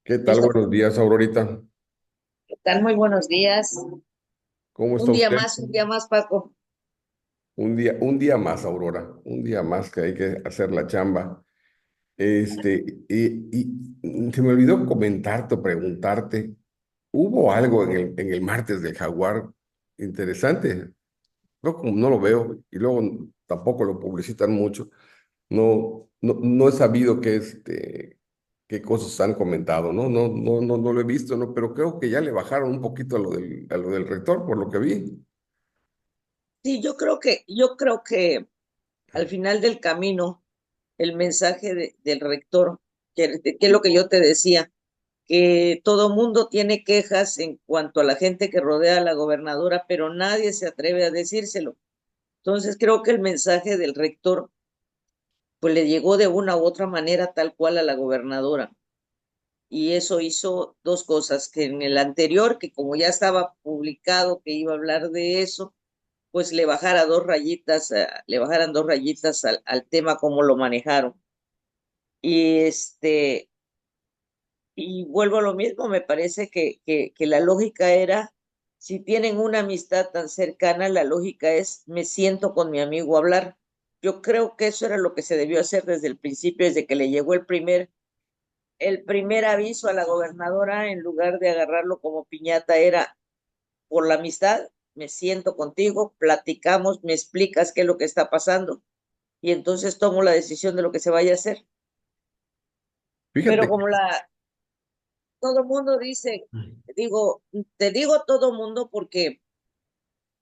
¿Qué tal? Listo. Buenos días, Aurorita. ¿Qué tal? Muy buenos días. ¿Cómo está usted? Un día más, Paco. Un día más, Aurora. Un día más que hay que hacer la chamba. Y se me olvidó comentarte o preguntarte, ¿hubo algo en el martes del Jaguar interesante? No, como no lo veo y luego tampoco lo publicitan mucho. No he sabido qué cosas han comentado, ¿no? No lo he visto, ¿no? Pero creo que ya le bajaron un poquito a lo del rector, por lo que vi. Sí, yo creo que al final del camino, el mensaje del rector, que es lo que yo te decía, que todo mundo tiene quejas en cuanto a la gente que rodea a la gobernadora, pero nadie se atreve a decírselo. Entonces creo que el mensaje del rector, pues le llegó de una u otra manera tal cual a la gobernadora. Y eso hizo dos cosas, que en el anterior, que como ya estaba publicado que iba a hablar de eso, pues le bajara dos rayitas, le bajaran dos rayitas al tema como lo manejaron. Y y vuelvo a lo mismo, me parece que la lógica era, si tienen una amistad tan cercana, la lógica es, me siento con mi amigo a hablar. Yo creo que eso era lo que se debió hacer desde el principio, desde que le llegó el primer aviso a la gobernadora, en lugar de agarrarlo como piñata, era por la amistad, me siento contigo, platicamos, me explicas qué es lo que está pasando y entonces tomo la decisión de lo que se vaya a hacer. Pero Fíjate. como todo el mundo dice, digo, te digo todo el mundo porque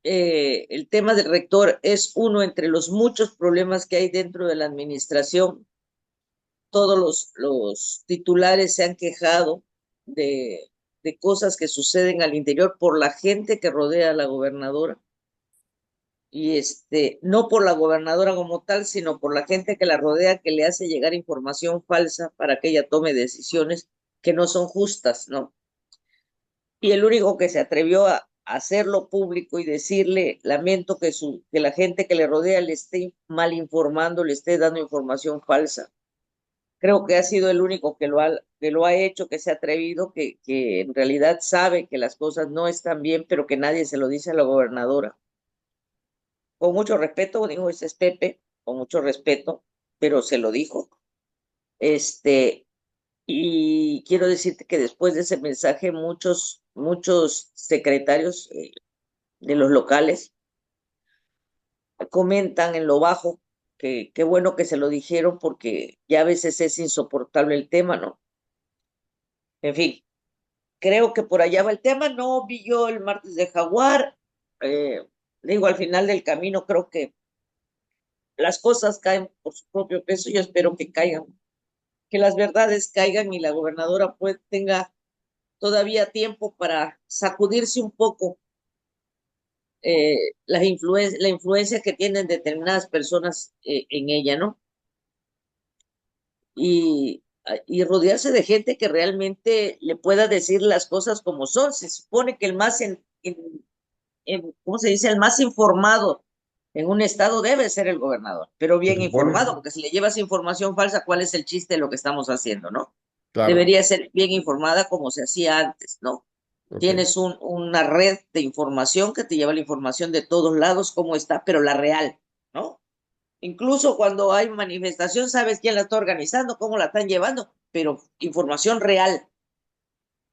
el tema del rector es uno entre los muchos problemas que hay dentro de la administración. Todos los titulares se han quejado de cosas que suceden al interior por la gente que rodea a la gobernadora y no por la gobernadora como tal, sino por la gente que la rodea, que le hace llegar información falsa para que ella tome decisiones que no son justas, ¿no? Y el único que se atrevió a hacerlo público y decirle, lamento que la gente que le rodea le esté mal informando, le esté dando información falsa. Creo que ha sido el único que lo ha hecho, que se ha atrevido, que en realidad sabe que las cosas no están bien, pero que nadie se lo dice a la gobernadora. Con mucho respeto, dijo, ese es Pepe, con mucho respeto, pero se lo dijo. Este, y quiero decirte que después de ese mensaje, muchos secretarios de los locales comentan en lo bajo que qué bueno que se lo dijeron porque ya a veces es insoportable el tema, ¿no? En fin, creo que por allá va el tema. No vi yo el martes de Jaguar. Digo, al final del camino creo que las cosas caen por su propio peso. Yo espero que caigan, que las verdades caigan y la gobernadora pues tenga todavía tiempo para sacudirse un poco la influencia que tienen determinadas personas en ella, ¿no? Y rodearse de gente que realmente le pueda decir las cosas como son. Se supone que el más, ¿cómo se dice? El más informado en un estado debe ser el gobernador, pero Se bien supone, informado, porque si le llevas información falsa, ¿cuál es el chiste de lo que estamos haciendo, no? claro, Debería ser bien informada como se hacía antes, ¿no? ok. Tienes una red de información que te lleva la información de todos lados, cómo está, pero la real, ¿no? Incluso cuando hay manifestación, sabes quién la está organizando, cómo la están llevando, pero información real,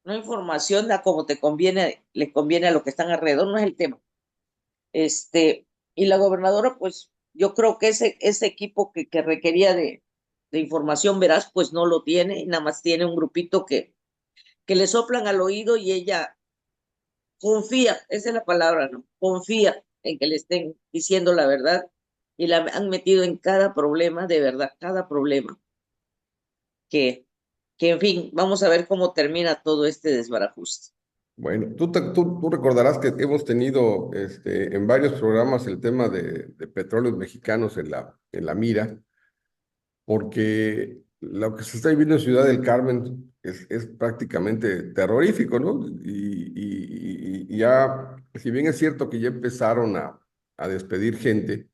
no información a como te conviene, le conviene a lo que están alrededor, no es el tema. Este, y la gobernadora, pues yo creo que ese equipo que requería de información veraz, pues no lo tiene, y nada más tiene un grupito que le soplan al oído y ella confía, esa es la palabra, ¿no? Confía en que le estén diciendo la verdad y la han metido en cada problema, de verdad, cada problema, que, que en fin, vamos a ver cómo termina todo este desbarajuste. Bueno, tú recordarás que hemos tenido en varios programas el tema de petróleos mexicanos en la mira, porque lo que se está viviendo en Ciudad del Carmen es prácticamente terrorífico, ¿no? Y ya, si bien es cierto que ya empezaron a despedir gente,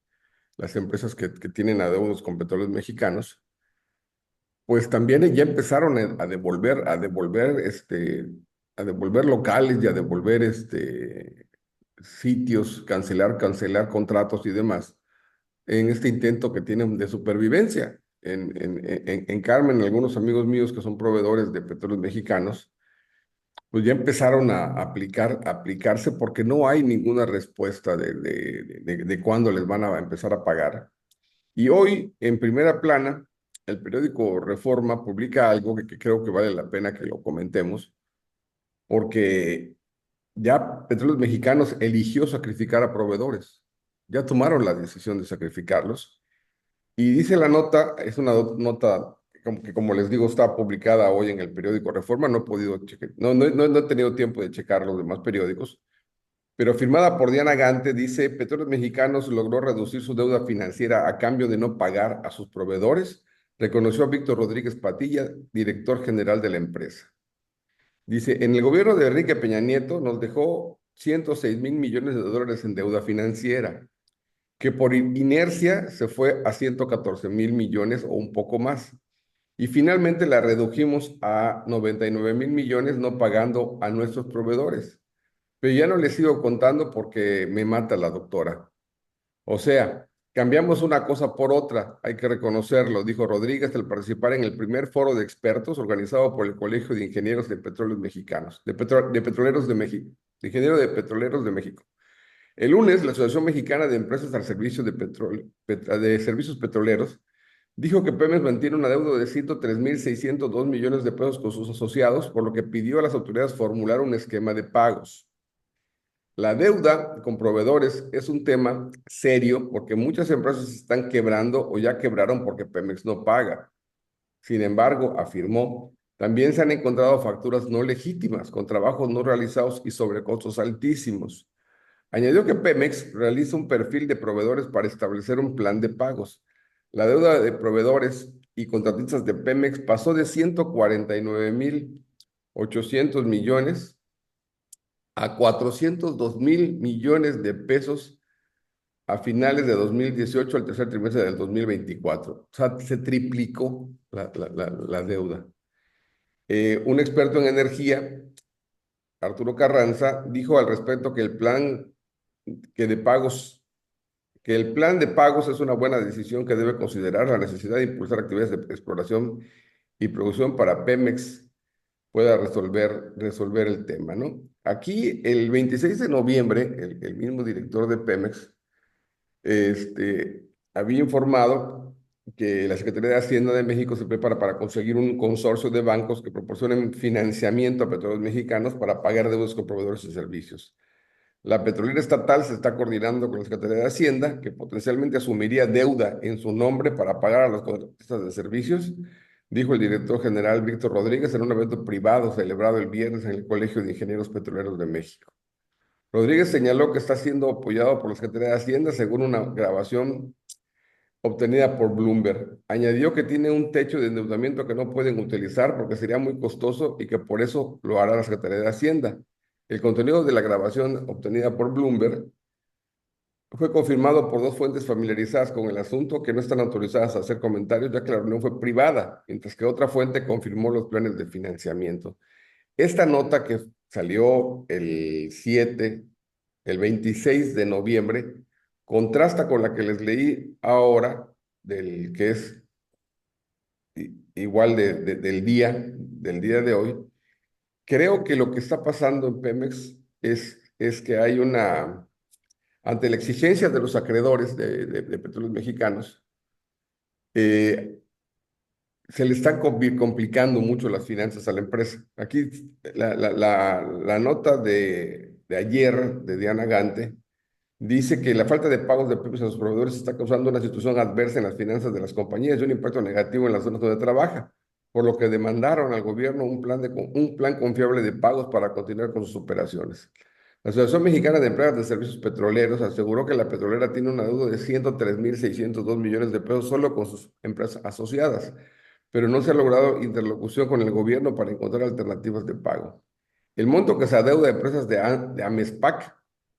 las empresas que tienen adeudos con petróleos mexicanos, Pues también ya empezaron a devolver locales y a devolver sitios, cancelar contratos y demás, en este intento que tienen de supervivencia. En Carmen, algunos amigos míos que son proveedores de petróleos mexicanos, pues ya empezaron a aplicarse porque no hay ninguna respuesta de cuándo les van a empezar a pagar. Y hoy, en primera plana, el periódico Reforma publica algo que creo que vale la pena que lo comentemos, porque ya Petróleos Mexicanos eligió sacrificar a proveedores. Ya tomaron la decisión de sacrificarlos. Y dice la nota, es una nota que como les digo, está publicada hoy en el periódico Reforma. No he podido checar, no he tenido tiempo de checar los demás periódicos, pero firmada por Diana Gante, dice: Petróleos Mexicanos logró reducir su deuda financiera a cambio de no pagar a sus proveedores, reconoció a Víctor Rodríguez Patilla, director general de la empresa. Dice: en el gobierno de Enrique Peña Nieto nos dejó 106,000 millones de dólares en deuda financiera, que por inercia se fue a 114,000 millones o un poco más. Y finalmente la redujimos a 99,000 millones no pagando a nuestros proveedores. Pero ya no les sigo contando porque me mata la doctora. O sea, cambiamos una cosa por otra, hay que reconocerlo, dijo Rodríguez al participar en el primer foro de expertos organizado por el Colegio de Ingenieros de Petróleos Mexicanos, de Petroleros de México, de Ingenieros de Petroleros de México. El lunes, la Asociación Mexicana de Empresas al Servicio de Servicios Petroleros dijo que Pemex mantiene una deuda de 103,602 millones de pesos con sus asociados, por lo que pidió a las autoridades formular un esquema de pagos. La deuda con proveedores es un tema serio porque muchas empresas están quebrando o ya quebraron porque Pemex no paga. Sin embargo, afirmó, también se han encontrado facturas no legítimas con trabajos no realizados y sobrecostos altísimos. Añadió que Pemex realiza un perfil de proveedores para establecer un plan de pagos. La deuda de proveedores y contratistas de Pemex pasó de 149,800 millones a 402,000 millones de pesos a finales de 2018, al tercer trimestre del 2024. O sea, se triplicó la deuda. Un experto en energía, Arturo Carranza, dijo al respecto que de pagos, que el plan de pagos es una buena decisión que debe considerar la necesidad de impulsar actividades de exploración y producción para Pemex pueda resolver el tema, ¿no? Aquí, el 26 de noviembre, el mismo director de Pemex había informado que la Secretaría de Hacienda de México se prepara para conseguir un consorcio de bancos que proporcionen financiamiento a petróleos mexicanos para pagar deudas con proveedores de servicios. La petrolera estatal se está coordinando con la Secretaría de Hacienda, que potencialmente asumiría deuda en su nombre para pagar a los contratistas de servicios, dijo el director general Víctor Rodríguez en un evento privado celebrado el viernes en el Colegio de Ingenieros Petroleros de México. Rodríguez señaló que está siendo apoyado por la Secretaría de Hacienda según una grabación obtenida por Bloomberg. Añadió que tiene un techo de endeudamiento que no pueden utilizar porque sería muy costoso y que por eso lo hará la Secretaría de Hacienda. El contenido de la grabación obtenida por Bloomberg fue confirmado por dos fuentes familiarizadas con el asunto que no están autorizadas a hacer comentarios, ya que la reunión fue privada, mientras que otra fuente confirmó los planes de financiamiento. Esta nota que salió el 26 de noviembre, contrasta con la que les leí ahora, del que es igual del día de hoy. Creo que lo que está pasando en Pemex es que hay ante la exigencia de los acreedores de petróleos mexicanos, eh, se le están complicando mucho las finanzas a la empresa. Aquí la nota de ayer de Diana Gante dice que la falta de pagos de Pemex a los proveedores está causando una situación adversa en las finanzas de las compañías y un impacto negativo en las zonas donde trabaja, por lo que demandaron al gobierno un plan confiable de pagos para continuar con sus operaciones. La Asociación Mexicana de Empresas de Servicios Petroleros aseguró que la petrolera tiene una deuda de 103,602 millones de pesos solo con sus empresas asociadas, pero no se ha logrado interlocución con el gobierno para encontrar alternativas de pago. El monto que se adeuda a empresas de Amespac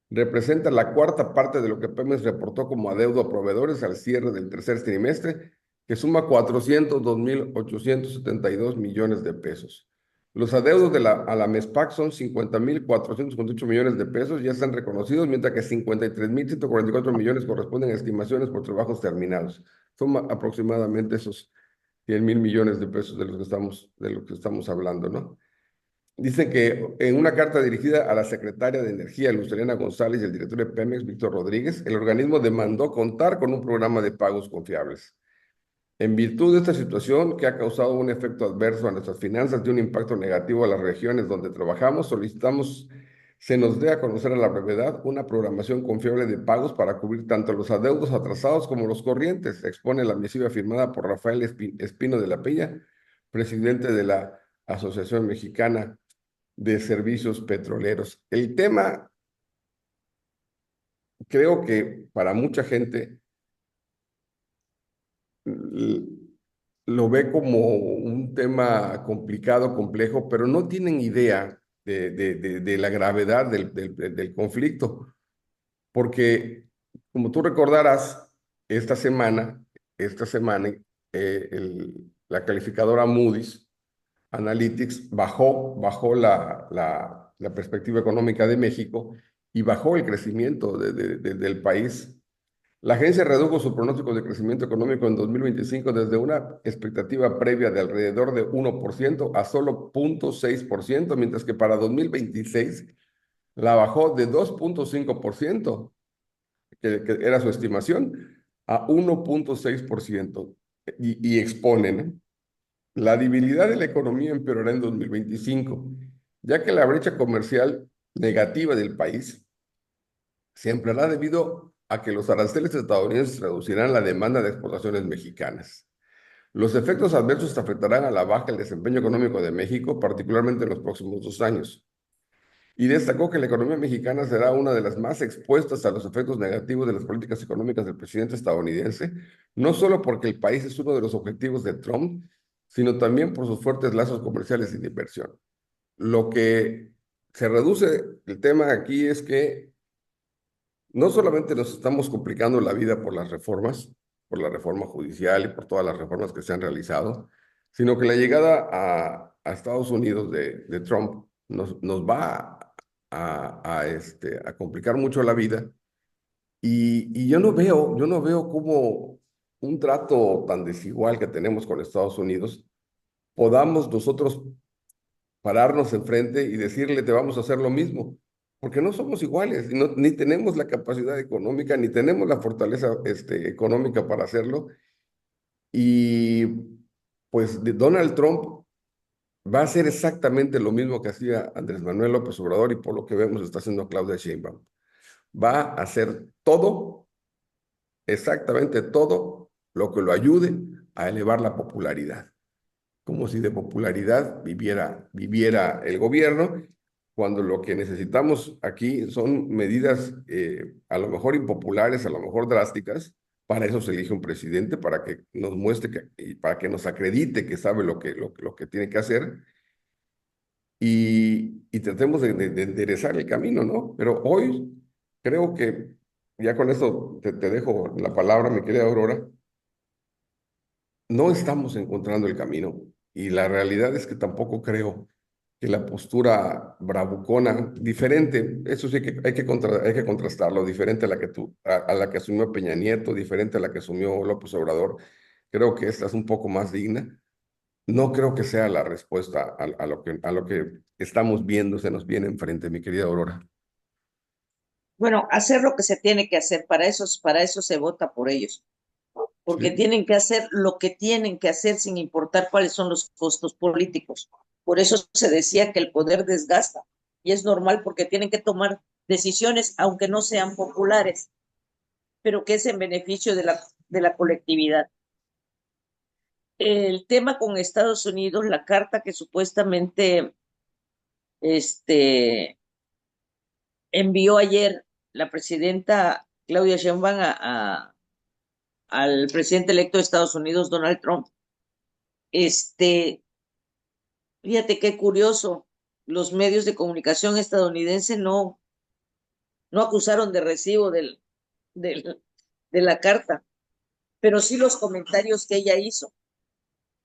representa la cuarta parte de lo que Pemex reportó como adeudo a proveedores al cierre del tercer trimestre, que suma 402.872 millones de pesos. Los adeudos a la MESPAC son 50.458 millones de pesos, ya están reconocidos, mientras que 53.144 millones corresponden a estimaciones por trabajos terminados. Son aproximadamente esos 100.000 millones de pesos de lo que estamos hablando, ¿no? Dicen que en una carta dirigida a la secretaria de Energía, Lucelena González, y el director de Pemex, Víctor Rodríguez, el organismo demandó contar con un programa de pagos confiables. En virtud de esta situación que ha causado un efecto adverso a nuestras finanzas y un impacto negativo a las regiones donde trabajamos, solicitamos se nos dé a conocer a la brevedad una programación confiable de pagos para cubrir tanto los adeudos atrasados como los corrientes, expone la misiva firmada por Rafael Espino de la Peña, presidente de la Asociación Mexicana de Servicios Petroleros. El tema, creo que para mucha gente lo ve como un tema complicado, complejo, pero no tienen idea de la gravedad del conflicto, porque como tú recordarás, esta semana, la calificadora Moody's Analytics bajó la perspectiva económica de México y bajó el crecimiento del país. La agencia redujo su pronóstico de crecimiento económico en 2025 desde una expectativa previa de alrededor de 1% a solo 0.6%, mientras que para 2026 la bajó de 2.5%, que era su estimación, a 1.6%. Y exponen, la debilidad de la economía empeorará en 2025, ya que la brecha comercial negativa del país se ampliará debido a que los aranceles estadounidenses reducirán la demanda de exportaciones mexicanas. Los efectos adversos afectarán a la baja el desempeño económico de México, particularmente en los próximos 2 años. Y destacó que la economía mexicana será una de las más expuestas a los efectos negativos de las políticas económicas del presidente estadounidense, no solo porque el país es uno de los objetivos de Trump, sino también por sus fuertes lazos comerciales y de inversión. Lo que se reduce el tema aquí es que no solamente nos estamos complicando la vida por las reformas, por la reforma judicial y por todas las reformas que se han realizado, sino que la llegada a Estados Unidos de Trump nos va a complicar mucho la vida. Y yo no veo cómo un trato tan desigual que tenemos con Estados Unidos podamos nosotros pararnos enfrente y decirle, te vamos a hacer lo mismo, porque no somos iguales, y ni tenemos la capacidad económica, ni tenemos la fortaleza económica para hacerlo. Y pues Donald Trump va a hacer exactamente lo mismo que hacía Andrés Manuel López Obrador y por lo que vemos está haciendo Claudia Sheinbaum. Va a hacer todo, exactamente todo, lo que lo ayude a elevar la popularidad, como si de popularidad viviera el gobierno, cuando lo que necesitamos aquí son medidas a lo mejor impopulares, a lo mejor drásticas. Para eso se elige un presidente, para que nos muestre, y para que nos acredite que sabe lo que tiene que hacer, y tratemos de enderezar el camino, ¿no? Pero hoy creo que, ya con esto te dejo la palabra, mi querida Aurora, no estamos encontrando el camino, y la realidad es que tampoco creo que la postura bravucona, diferente, eso sí que hay que contrastarlo, diferente a la que a la que asumió Peña Nieto, diferente a la que asumió López Obrador, creo que esta es un poco más digna. No creo que sea la respuesta a lo que estamos viendo, se nos viene enfrente, mi querida Aurora. Bueno, hacer lo que se tiene que hacer, para eso se vota por ellos, porque Sí, tienen que hacer lo que tienen que hacer sin importar cuáles son los costos políticos. Por eso se decía que el poder desgasta, y es normal porque tienen que tomar decisiones, aunque no sean populares, pero que es en beneficio de la colectividad. El tema con Estados Unidos, la carta que supuestamente este, envió ayer la presidenta Claudia Sheinbaum al presidente electo de Estados Unidos, Donald Trump. Fíjate qué curioso, los medios de comunicación estadounidenses no acusaron de recibo de la carta. pero sí los comentarios que ella hizo.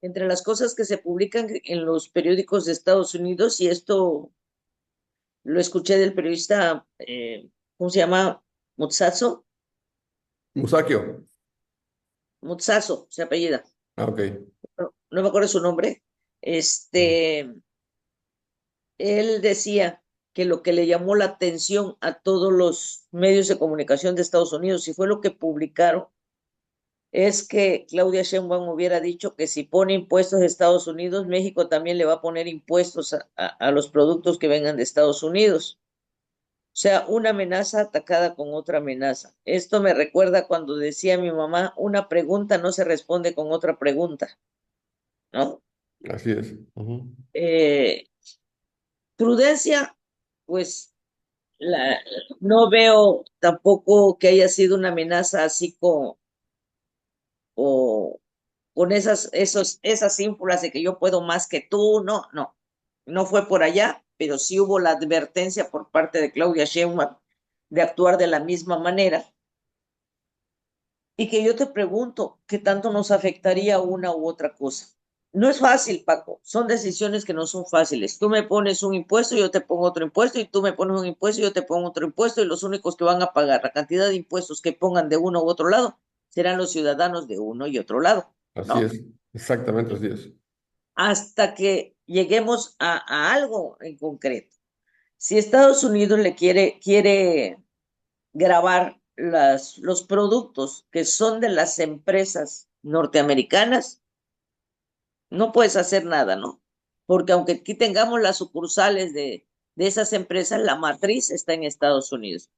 Entre las cosas que se publican en los periódicos de Estados Unidos, y esto lo escuché del periodista, ¿cómo se llama? Mutsazo, Musakio. Mutsazo, se apellida. Ah, ok. No, no me acuerdo su nombre. Este, él decía que lo que le llamó la atención a todos los medios de comunicación de Estados Unidos, y fue lo que publicaron, es que Claudia Sheinbaum hubiera dicho que si pone impuestos de Estados Unidos, México también le va a poner impuestos a los productos que vengan de Estados Unidos. O sea, una amenaza atacada con otra amenaza. Esto me recuerda cuando decía mi mamá, una pregunta no se responde con otra pregunta, ¿no? Así es. Ujú. Eh, Prudencia, pues la, no veo tampoco que haya sido una amenaza así o, con esas ínfulas de que yo puedo más que tú, no, no, no fue por allá, pero sí hubo la advertencia por parte de Claudia Sheinbaum de actuar de la misma manera. Y que yo te pregunto, ¿qué tanto nos afectaría una u otra cosa? No es fácil, Paco, son decisiones que no son fáciles. Tú me pones un impuesto, yo te pongo otro impuesto, y tú me pones un impuesto, yo te pongo otro impuesto, y los únicos que van a pagar la cantidad de impuestos que pongan de uno u otro lado serán los ciudadanos de uno y otro lado, Así ¿no? es. Exactamente así es. Hasta que lleguemos a algo en concreto. Si Estados Unidos le quiere grabar los productos que son de las empresas norteamericanas, no puedes hacer nada, ¿no? Porque aunque aquí tengamos las sucursales de esas empresas, la matriz está en Estados Unidos.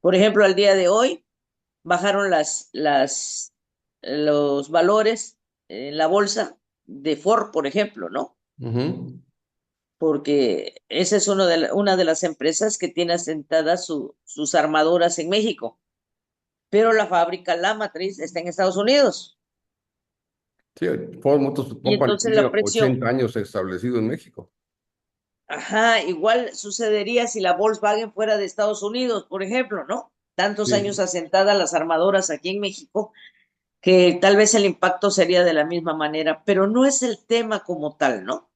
Por ejemplo, al día de hoy bajaron los valores en la bolsa de Ford, por ejemplo, ¿no? Ujú. Porque esa es una de las empresas que tiene asentadas sus armadoras en México, pero la fábrica, la matriz, está en Estados Unidos. Sí, Ford Motors Y Company entonces tiene la presión, 80 años establecido en México. ajá, igual sucedería si la Volkswagen fuera de Estados Unidos, por ejemplo, ¿no? Tantos años Sí, asentadas las armadoras aquí en México, que tal vez el impacto sería de la misma manera, pero no es el tema como tal, ¿no?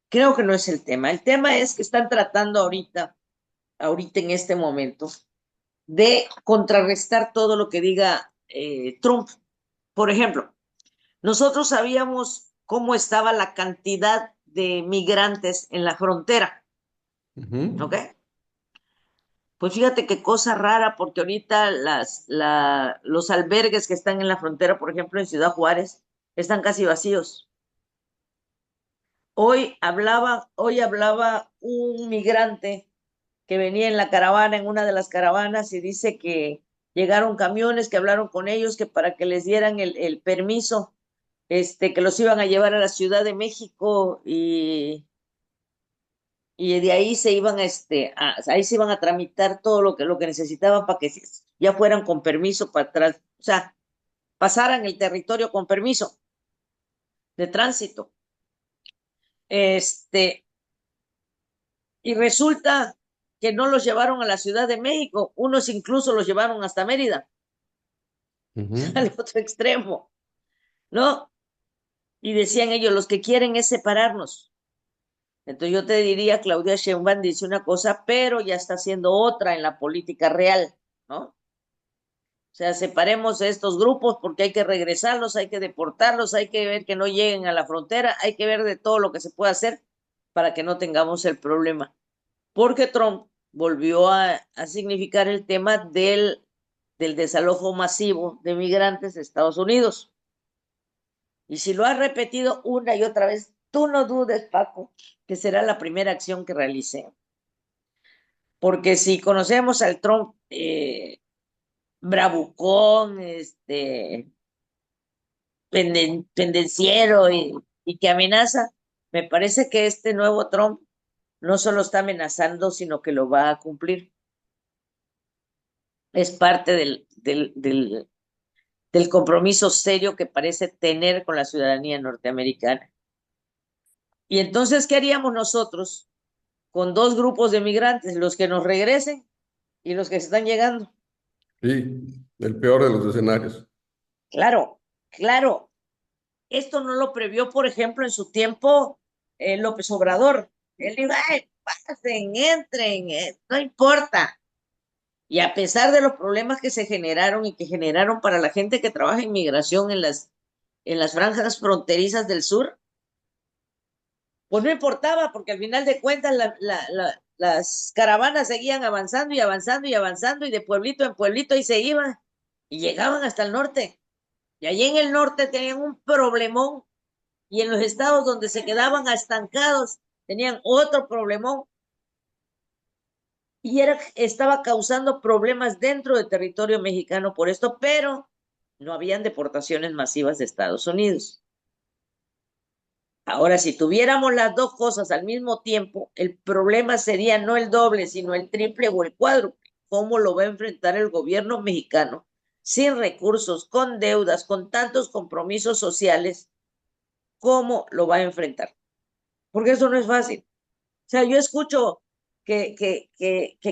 Creo que no es el tema. El tema es que están tratando ahorita en este momento, de contrarrestar todo lo que diga Trump. Por ejemplo, nosotros sabíamos cómo estaba la cantidad de migrantes en la frontera, ¿ok? ujú, Pues fíjate qué cosa rara, porque ahorita los albergues que están en la frontera, por ejemplo, en Ciudad Juárez, están casi vacíos. Hoy hablaba un migrante que venía en la caravana, en una de las caravanas, y dice que llegaron camiones, que hablaron con ellos, que para que les dieran el permiso, que los iban a llevar a la Ciudad de México y de ahí ahí se iban a tramitar todo lo que necesitaban para que ya fueran con permiso para atrás, o sea, pasaran el territorio con permiso de tránsito. Este, y resulta que no los llevaron a la Ciudad de México, unos incluso los llevaron hasta Mérida, ujú. al otro extremo, ¿no? Y decían ellos, los que quieren es separarnos. Entonces yo te diría, Claudia Sheinbaum dice una cosa, pero ya está haciendo otra en la política real, ¿no? O sea, separemos estos grupos porque hay que regresarlos, hay que deportarlos, hay que ver que no lleguen a la frontera, hay que ver de todo lo que se puede hacer para que no tengamos el problema. Porque Trump volvió a significar el tema del desalojo masivo de migrantes de Estados Unidos. Y si lo ha repetido una y otra vez, tú no dudes, Paco, que será la primera acción que realice. Porque si conocemos al Trump bravucón, pendenciero y que amenaza, me parece que este nuevo Trump no solo está amenazando, sino que lo va a cumplir. Es parte del compromiso serio que parece tener con la ciudadanía norteamericana. Y entonces, ¿qué haríamos nosotros con dos grupos de migrantes, los que nos regresen y los que están llegando? Sí, el peor de los escenarios. Claro, claro, esto no lo previó, por ejemplo, en su tiempo López Obrador. Él dijo, ay, pasen, entren, no importa. Y a pesar de los problemas que se generaron y que generaron para la gente que trabaja en migración en las franjas fronterizas del sur, pues no importaba, porque al final de cuentas las caravanas seguían avanzando y avanzando y avanzando, y de pueblito en pueblito y se iban, y llegaban hasta el norte. Y allí en el norte tenían un problemón, y en los estados donde se quedaban estancados tenían otro problemón, y estaba causando problemas dentro del territorio mexicano por esto, pero no habían deportaciones masivas de Estados Unidos. Ahora, si tuviéramos las dos cosas al mismo tiempo, el problema sería no el doble, sino el triple o el cuádruple. ¿Cómo lo va a enfrentar el gobierno mexicano sin recursos, con deudas, con tantos compromisos sociales? ¿Cómo lo va a enfrentar? Porque eso no es fácil. O sea, yo escucho que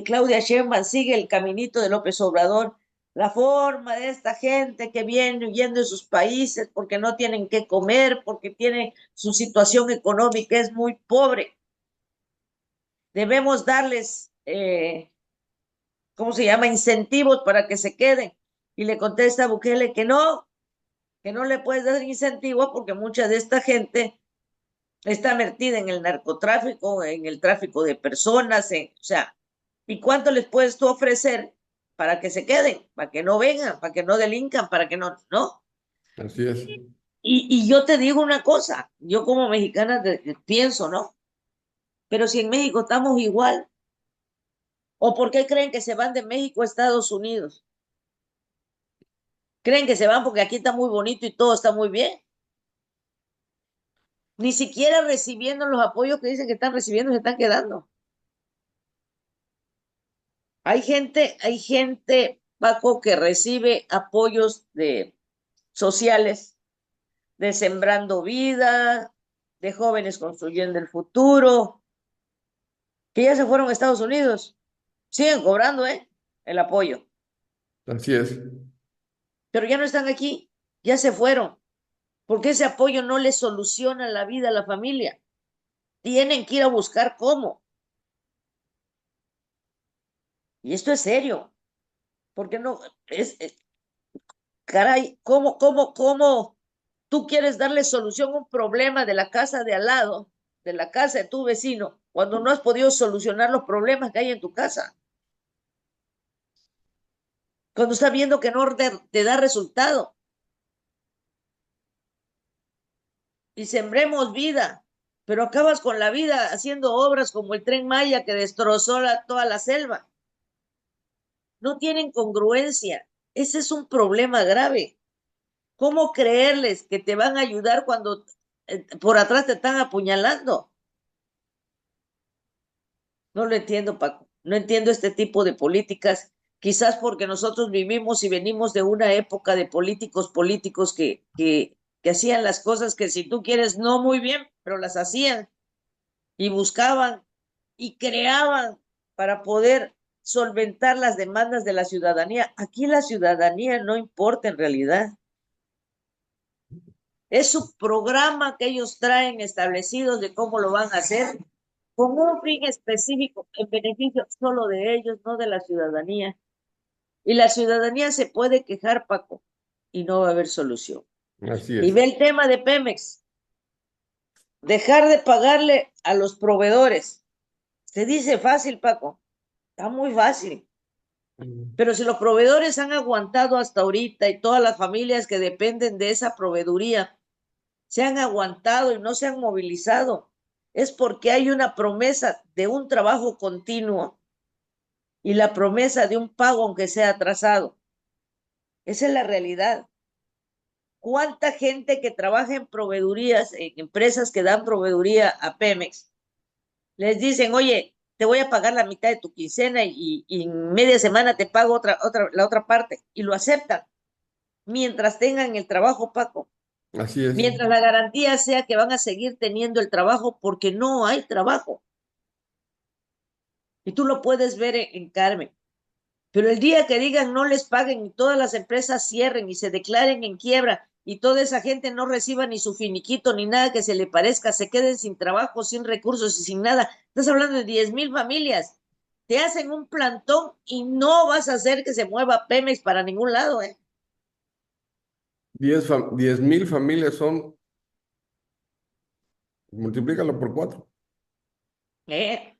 Claudia Sheinbaum sigue el caminito de López Obrador, la forma de esta gente que viene huyendo de sus países porque no tienen qué comer, porque tienen su situación económica es muy pobre. Debemos darles, ¿cómo se llama?, incentivos para que se queden. Y le contesta a Bukele que no le puedes dar incentivos porque mucha de esta gente está metida en el narcotráfico, en el tráfico de personas, o sea, ¿y cuánto les puedes tú ofrecer para que se queden, para que no vengan, para que no delincan, para que no, no? Así es. Y yo te digo una cosa, yo como mexicana pienso, ¿no? Pero si en México estamos igual, ¿o por qué creen que se van de México a Estados Unidos? ¿Creen que se van porque aquí está muy bonito y todo está muy bien? Ni siquiera recibiendo los apoyos que dicen que están recibiendo se están quedando. Hay gente, Paco, que recibe apoyos de sociales, de Sembrando Vida, de Jóvenes Construyendo el Futuro, que ya se fueron a Estados Unidos. Siguen cobrando, el apoyo, Así es. pero ya no están aquí, ya se fueron, porque ese apoyo no les soluciona la vida a la familia. Tienen que ir a buscar cómo. Y esto es serio, porque no, caray, cómo tú quieres darle solución a un problema de la casa de al lado, de la casa de tu vecino, cuando no has podido solucionar los problemas que hay en tu casa? Cuando está viendo que no te da resultado. Y sembremos vida, pero acabas con la vida haciendo obras como el Tren Maya que destrozó toda la selva. No tienen congruencia. Ese es un problema grave. ¿Cómo creerles que te van a ayudar cuando por atrás te están apuñalando? No lo entiendo, Paco. No entiendo este tipo de políticas. Quizás porque nosotros vivimos y venimos de una época de políticos que hacían las cosas que si tú quieres no muy bien, pero las hacían y buscaban y creaban para poder solventar las demandas de la ciudadanía. Aquí la ciudadanía no importa en realidad. Es su programa que ellos traen establecidos de cómo lo van a hacer, con un fin específico, en beneficio solo de ellos, no de la ciudadanía. Y la ciudadanía se puede quejar, Paco, y no va a haber solución. Así Y es. ve el tema de Pemex, dejar de pagarle a los proveedores. Se dice fácil, Paco, está muy fácil. Pero si los proveedores han aguantado hasta ahorita y todas las familias que dependen de esa proveeduría se han aguantado y no se han movilizado, es porque hay una promesa de un trabajo continuo y la promesa de un pago aunque sea atrasado. Esa es la realidad. ¿Cuánta gente que trabaja en proveedurías, en empresas que dan proveeduría a Pemex, les dicen, oye, te voy a pagar la mitad de tu quincena y en media semana te pago la otra parte? Y lo aceptan mientras tengan el trabajo, Paco. Así es. Mientras la garantía sea que van a seguir teniendo el trabajo porque no hay trabajo. Y tú lo puedes ver en Carmen. Pero el día que digan no les paguen y todas las empresas cierren y se declaren en quiebra y toda esa gente no reciba ni su finiquito ni nada que se le parezca, se queden sin trabajo, sin recursos y sin nada. Estás hablando de 10,000 familias. Te hacen un plantón y no vas a hacer que se mueva Pemex para ningún lado, ¿eh? 10,000 familias son, multiplícalo por cuatro. ¿Eh?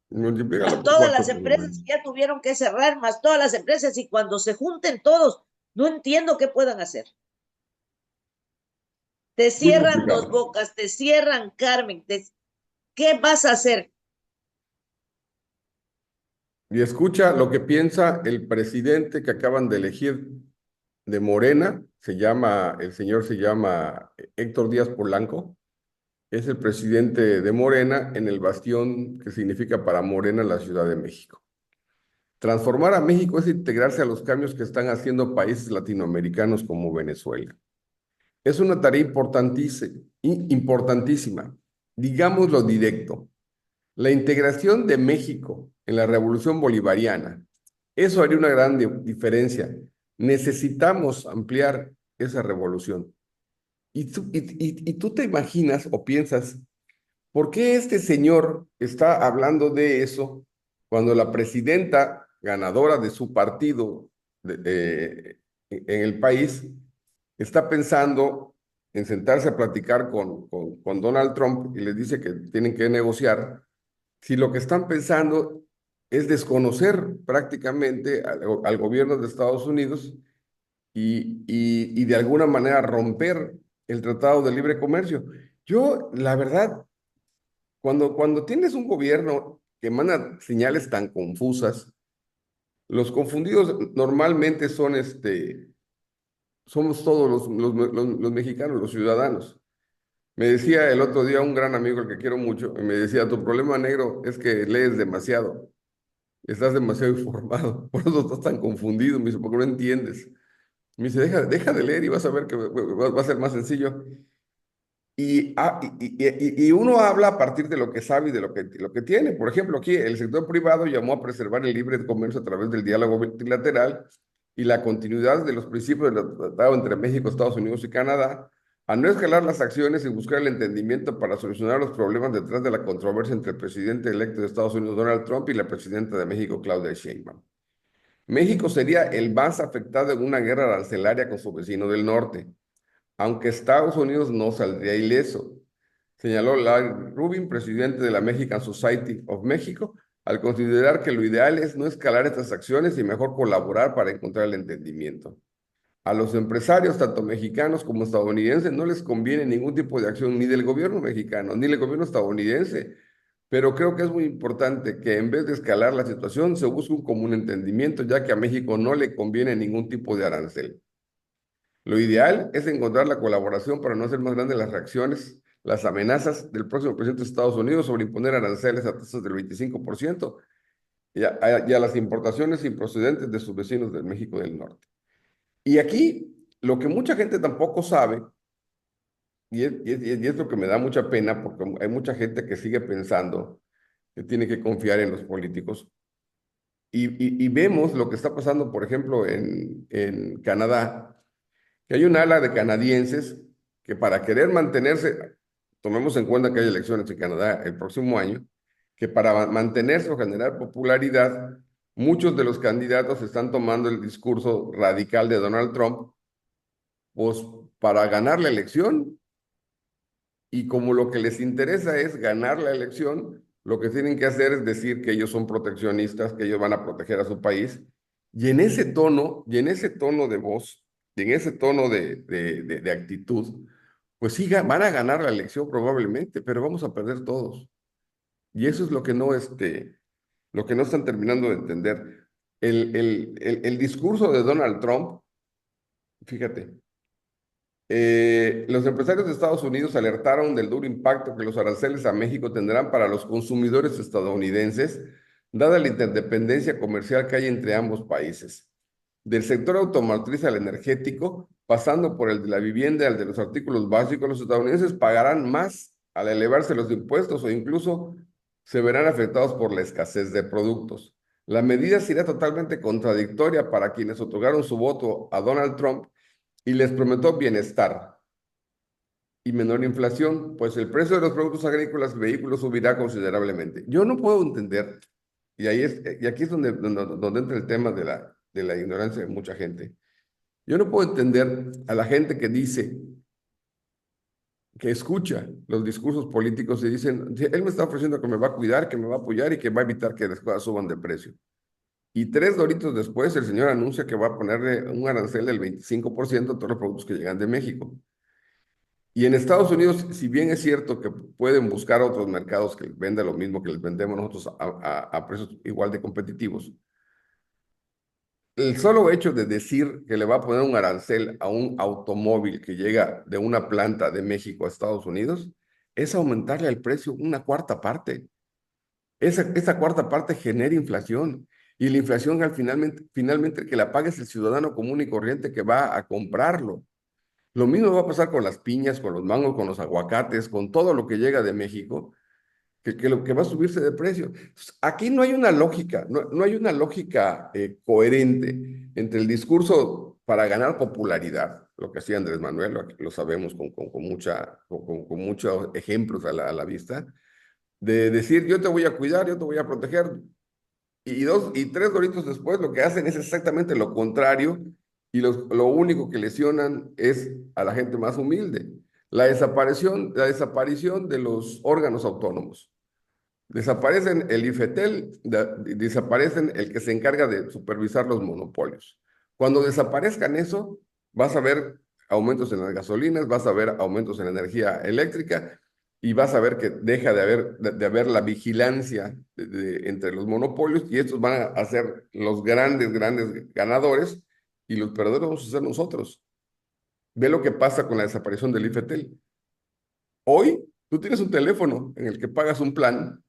Multiplícalo Más por todas cuatro. las empresas que ya tuvieron que cerrar, más todas las empresas, y cuando se junten todos, no entiendo qué puedan hacer. Te Muy cierran Dos complicado. Bocas, te cierran Carmen, ¿qué vas a hacer? Y escucha lo que piensa el presidente que acaban de elegir de Morena, el señor se llama Héctor Díaz Polanco, es el presidente de Morena en el bastión que significa para Morena la Ciudad de México. Transformar a México es integrarse a los cambios que están haciendo países latinoamericanos como Venezuela. Es una tarea importantísima, digámoslo directo. La integración de México en la revolución bolivariana, eso haría una gran diferencia. Necesitamos ampliar esa revolución. Y tú te imaginas o piensas, ¿por qué este señor está hablando de eso cuando la presidenta ganadora de su partido en el país está pensando en sentarse a platicar con Donald Trump y les dice que tienen que negociar? Si lo que están pensando es desconocer prácticamente al gobierno de Estados Unidos y de alguna manera romper el Tratado de Libre Comercio. Yo, la verdad, cuando tienes un gobierno que manda señales tan confusas, los confundidos normalmente somos todos los mexicanos, los ciudadanos. Me decía el otro día un gran amigo, el que quiero mucho, y me decía, tu problema negro es que lees demasiado, estás demasiado informado, por eso estás tan confundido. Me dice, porque no entiendes. Me dice, deja de leer y vas a ver que va a ser más sencillo. Y uno habla a partir de lo que sabe y de lo que tiene. Por ejemplo, aquí el sector privado llamó a preservar el libre comercio a través del diálogo multilateral y la continuidad de los principios del tratado entre México, Estados Unidos y Canadá, a no escalar las acciones y buscar el entendimiento para solucionar los problemas detrás de la controversia entre el presidente electo de Estados Unidos, Donald Trump, y la presidenta de México, Claudia Sheinbaum. México sería el más afectado en una guerra arancelaria con su vecino del norte, aunque Estados Unidos no saldría ileso, señaló Larry Rubin, presidente de la Mexican Society of Mexico, al considerar que lo ideal es no escalar estas acciones y mejor colaborar para encontrar el entendimiento. A los empresarios, tanto mexicanos como estadounidenses, no les conviene ningún tipo de acción ni del gobierno mexicano ni del gobierno estadounidense, pero creo que es muy importante que en vez de escalar la situación se busque un común entendimiento, ya que a México no le conviene ningún tipo de arancel. Lo ideal es encontrar la colaboración para no hacer más grandes las reacciones, las amenazas del próximo presidente de Estados Unidos sobre imponer aranceles a tasas del 25% y a las importaciones improcedentes de sus vecinos del México del Norte. Y aquí, lo que mucha gente tampoco sabe, y es lo que me da mucha pena, porque hay mucha gente que sigue pensando que tiene que confiar en los políticos, y vemos lo que está pasando, por ejemplo, en Canadá, que hay un ala de canadienses que para querer mantenerse, tomemos en cuenta que hay elecciones en Canadá el próximo año, que para mantenerse o generar popularidad, muchos de los candidatos están tomando el discurso radical de Donald Trump, pues para ganar la elección, y como lo que les interesa es ganar la elección, lo que tienen que hacer es decir que ellos son proteccionistas, que ellos van a proteger a su país, y en ese tono de voz, y en ese tono de actitud, pues sí, van a ganar la elección probablemente, pero vamos a perder todos. Y eso es lo que no están terminando de entender. El discurso de Donald Trump, fíjate, los empresarios de Estados Unidos alertaron del duro impacto que los aranceles a México tendrán para los consumidores estadounidenses, dada la interdependencia comercial que hay entre ambos países. Del sector automotriz al energético, pasando por el de la vivienda al de los artículos básicos, los estadounidenses pagarán más al elevarse los impuestos o incluso se verán afectados por la escasez de productos. La medida sería totalmente contradictoria para quienes otorgaron su voto a Donald Trump y les prometió bienestar y menor inflación, pues el precio de los productos agrícolas y vehículos subirá considerablemente. Yo no puedo entender, y aquí es donde entra el tema de la ignorancia de mucha gente. Yo no puedo entender a la gente que dice, que escucha los discursos políticos y dicen, "Sí, él me está ofreciendo que me va a cuidar, que me va a apoyar y que va a evitar que las cosas suban de precio". Y 3 doritos después, el señor anuncia que va a ponerle un arancel del 25% a todos los productos que llegan de México. Y en Estados Unidos, si bien es cierto que pueden buscar otros mercados que les venda lo mismo que les vendemos nosotros a precios igual de competitivos, el solo hecho de decir que le va a poner un arancel a un automóvil que llega de una planta de México a Estados Unidos es aumentarle el precio una cuarta parte. Esa cuarta parte genera inflación. Y la inflación finalmente el que la paga es el ciudadano común y corriente que va a comprarlo. Lo mismo va a pasar con las piñas, con los mangos, con los aguacates, con todo lo que llega de México, que lo que va a subirse de precio. Entonces, aquí no hay una lógica, no hay una lógica coherente entre el discurso para ganar popularidad, lo que hacía Andrés Manuel, lo sabemos con muchos ejemplos a la vista, de decir yo te voy a cuidar, yo te voy a proteger, y 3 doritos después lo que hacen es exactamente lo contrario, y lo único que lesionan es a la gente más humilde. La desaparición de los órganos autónomos. Desaparecen el IFETEL, desaparecen el que se encarga de supervisar los monopolios. Cuando desaparezcan eso, vas a ver aumentos en las gasolinas, vas a ver aumentos en la energía eléctrica y vas a ver que deja de haber la vigilancia entre los monopolios y estos van a ser los grandes ganadores y los perdedores vamos a ser nosotros. Ve lo que pasa con la desaparición del IFETEL. Hoy tú tienes un teléfono en el que pagas un plan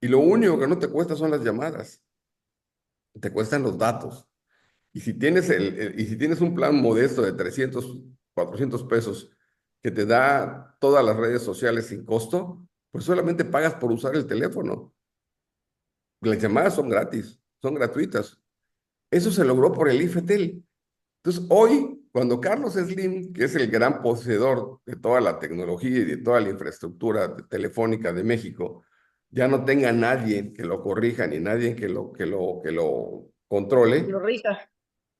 y lo único que no te cuesta son las llamadas, te cuestan los datos. Y si tienes un plan modesto de 300 400 pesos que te da todas las redes sociales sin costo, pues solamente pagas por usar el teléfono. Las llamadas son gratis, son gratuitas. Eso se logró por el IFETEL. Entonces, hoy, cuando Carlos Slim, que es el gran poseedor de toda la tecnología y de toda la infraestructura telefónica de México, ya no tenga nadie que lo corrija ni nadie que lo controle, Lo rija.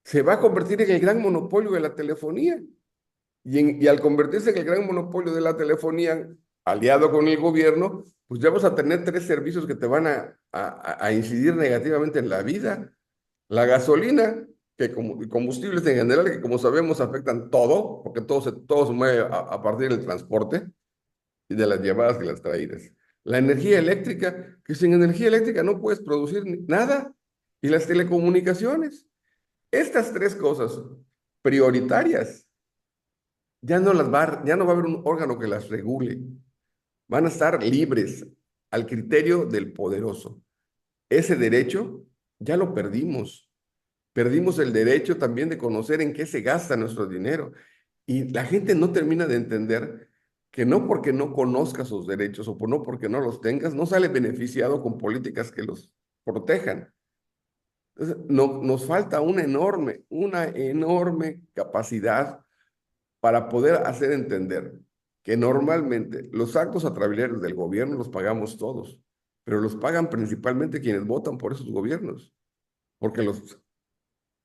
se va a convertir en el gran monopolio de la telefonía. Y al convertirse en el gran monopolio de la telefonía, aliado con el gobierno, pues ya vas a tener 3 servicios que te van a incidir negativamente en la vida. La gasolina, y combustibles en general, que como sabemos afectan todo, porque todo se mueve a partir del transporte y de las llevadas y las traídas. La energía eléctrica, que sin energía eléctrica no puedes producir nada. Y las telecomunicaciones. Estas 3 cosas prioritarias, ya no va a haber un órgano que las regule. Van a estar libres al criterio del poderoso. Ese derecho ya lo perdimos. Perdimos el derecho también de conocer en qué se gasta nuestro dinero. Y la gente no termina de entender que no porque no conozcas sus derechos o no porque no los tengas, no sale beneficiado con políticas que los protejan. Entonces, no, nos falta una enorme capacidad para poder hacer entender que normalmente los actos atrabiliarios del gobierno los pagamos todos, pero los pagan principalmente quienes votan por esos gobiernos, porque los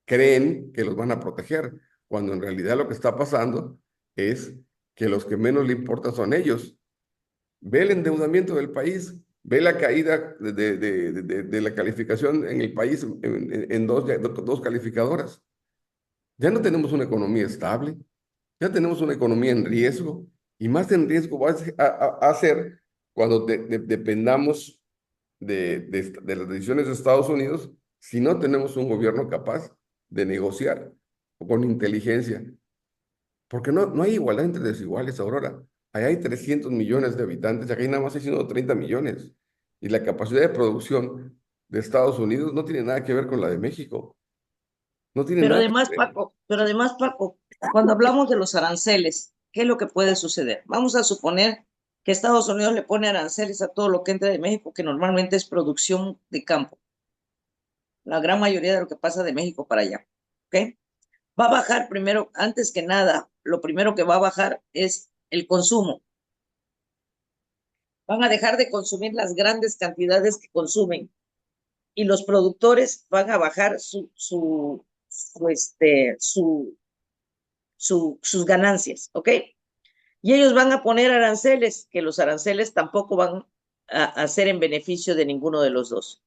creen que los van a proteger, cuando en realidad lo que está pasando es que los que menos le importan son ellos. Ve el endeudamiento del país, ve la caída de la calificación en el país en dos calificadoras. Ya no tenemos una economía estable, ya tenemos una economía en riesgo, y más en riesgo va a ser cuando dependamos de las decisiones de Estados Unidos si no tenemos un gobierno capaz de negociar con inteligencia. Porque no hay igualdad entre desiguales, Aurora. Allá hay 300 millones de habitantes, aquí nada más hay 130 millones. Y la capacidad de producción de Estados Unidos no tiene nada que ver con la de México. No tiene nada que ver. Pero además, Paco, cuando hablamos de los aranceles, ¿qué es lo que puede suceder? Vamos a suponer que Estados Unidos le pone aranceles a todo lo que entra de México, que normalmente es producción de campo, la gran mayoría de lo que pasa de México para allá. ¿Ok? va a bajar primero, antes que nada, lo primero que va a bajar es el consumo. Van a dejar de consumir las grandes cantidades que consumen y los productores van a bajar sus ganancias, ¿ok? Y ellos van a poner aranceles, que los aranceles tampoco van a ser en beneficio de ninguno de los dos,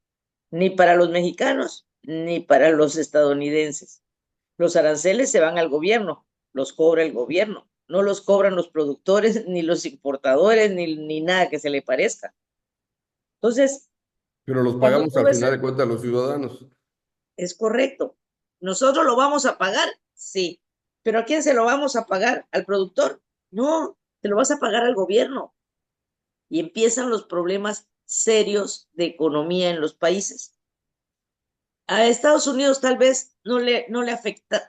ni para los mexicanos, ni para los estadounidenses. Los aranceles se van al gobierno, los cobra el gobierno, no los cobran los productores, ni los importadores, ni nada que se le parezca. Entonces, Pero los cuando pagamos tú al ves, final de cuentas los ciudadanos. es correcto. ¿Nosotros lo vamos a pagar? Sí. ¿Pero a quién se lo vamos a pagar? ¿Al productor? No, te lo vas a pagar al gobierno. Y empiezan los problemas serios de economía en los países. A Estados Unidos tal vez no le afecte,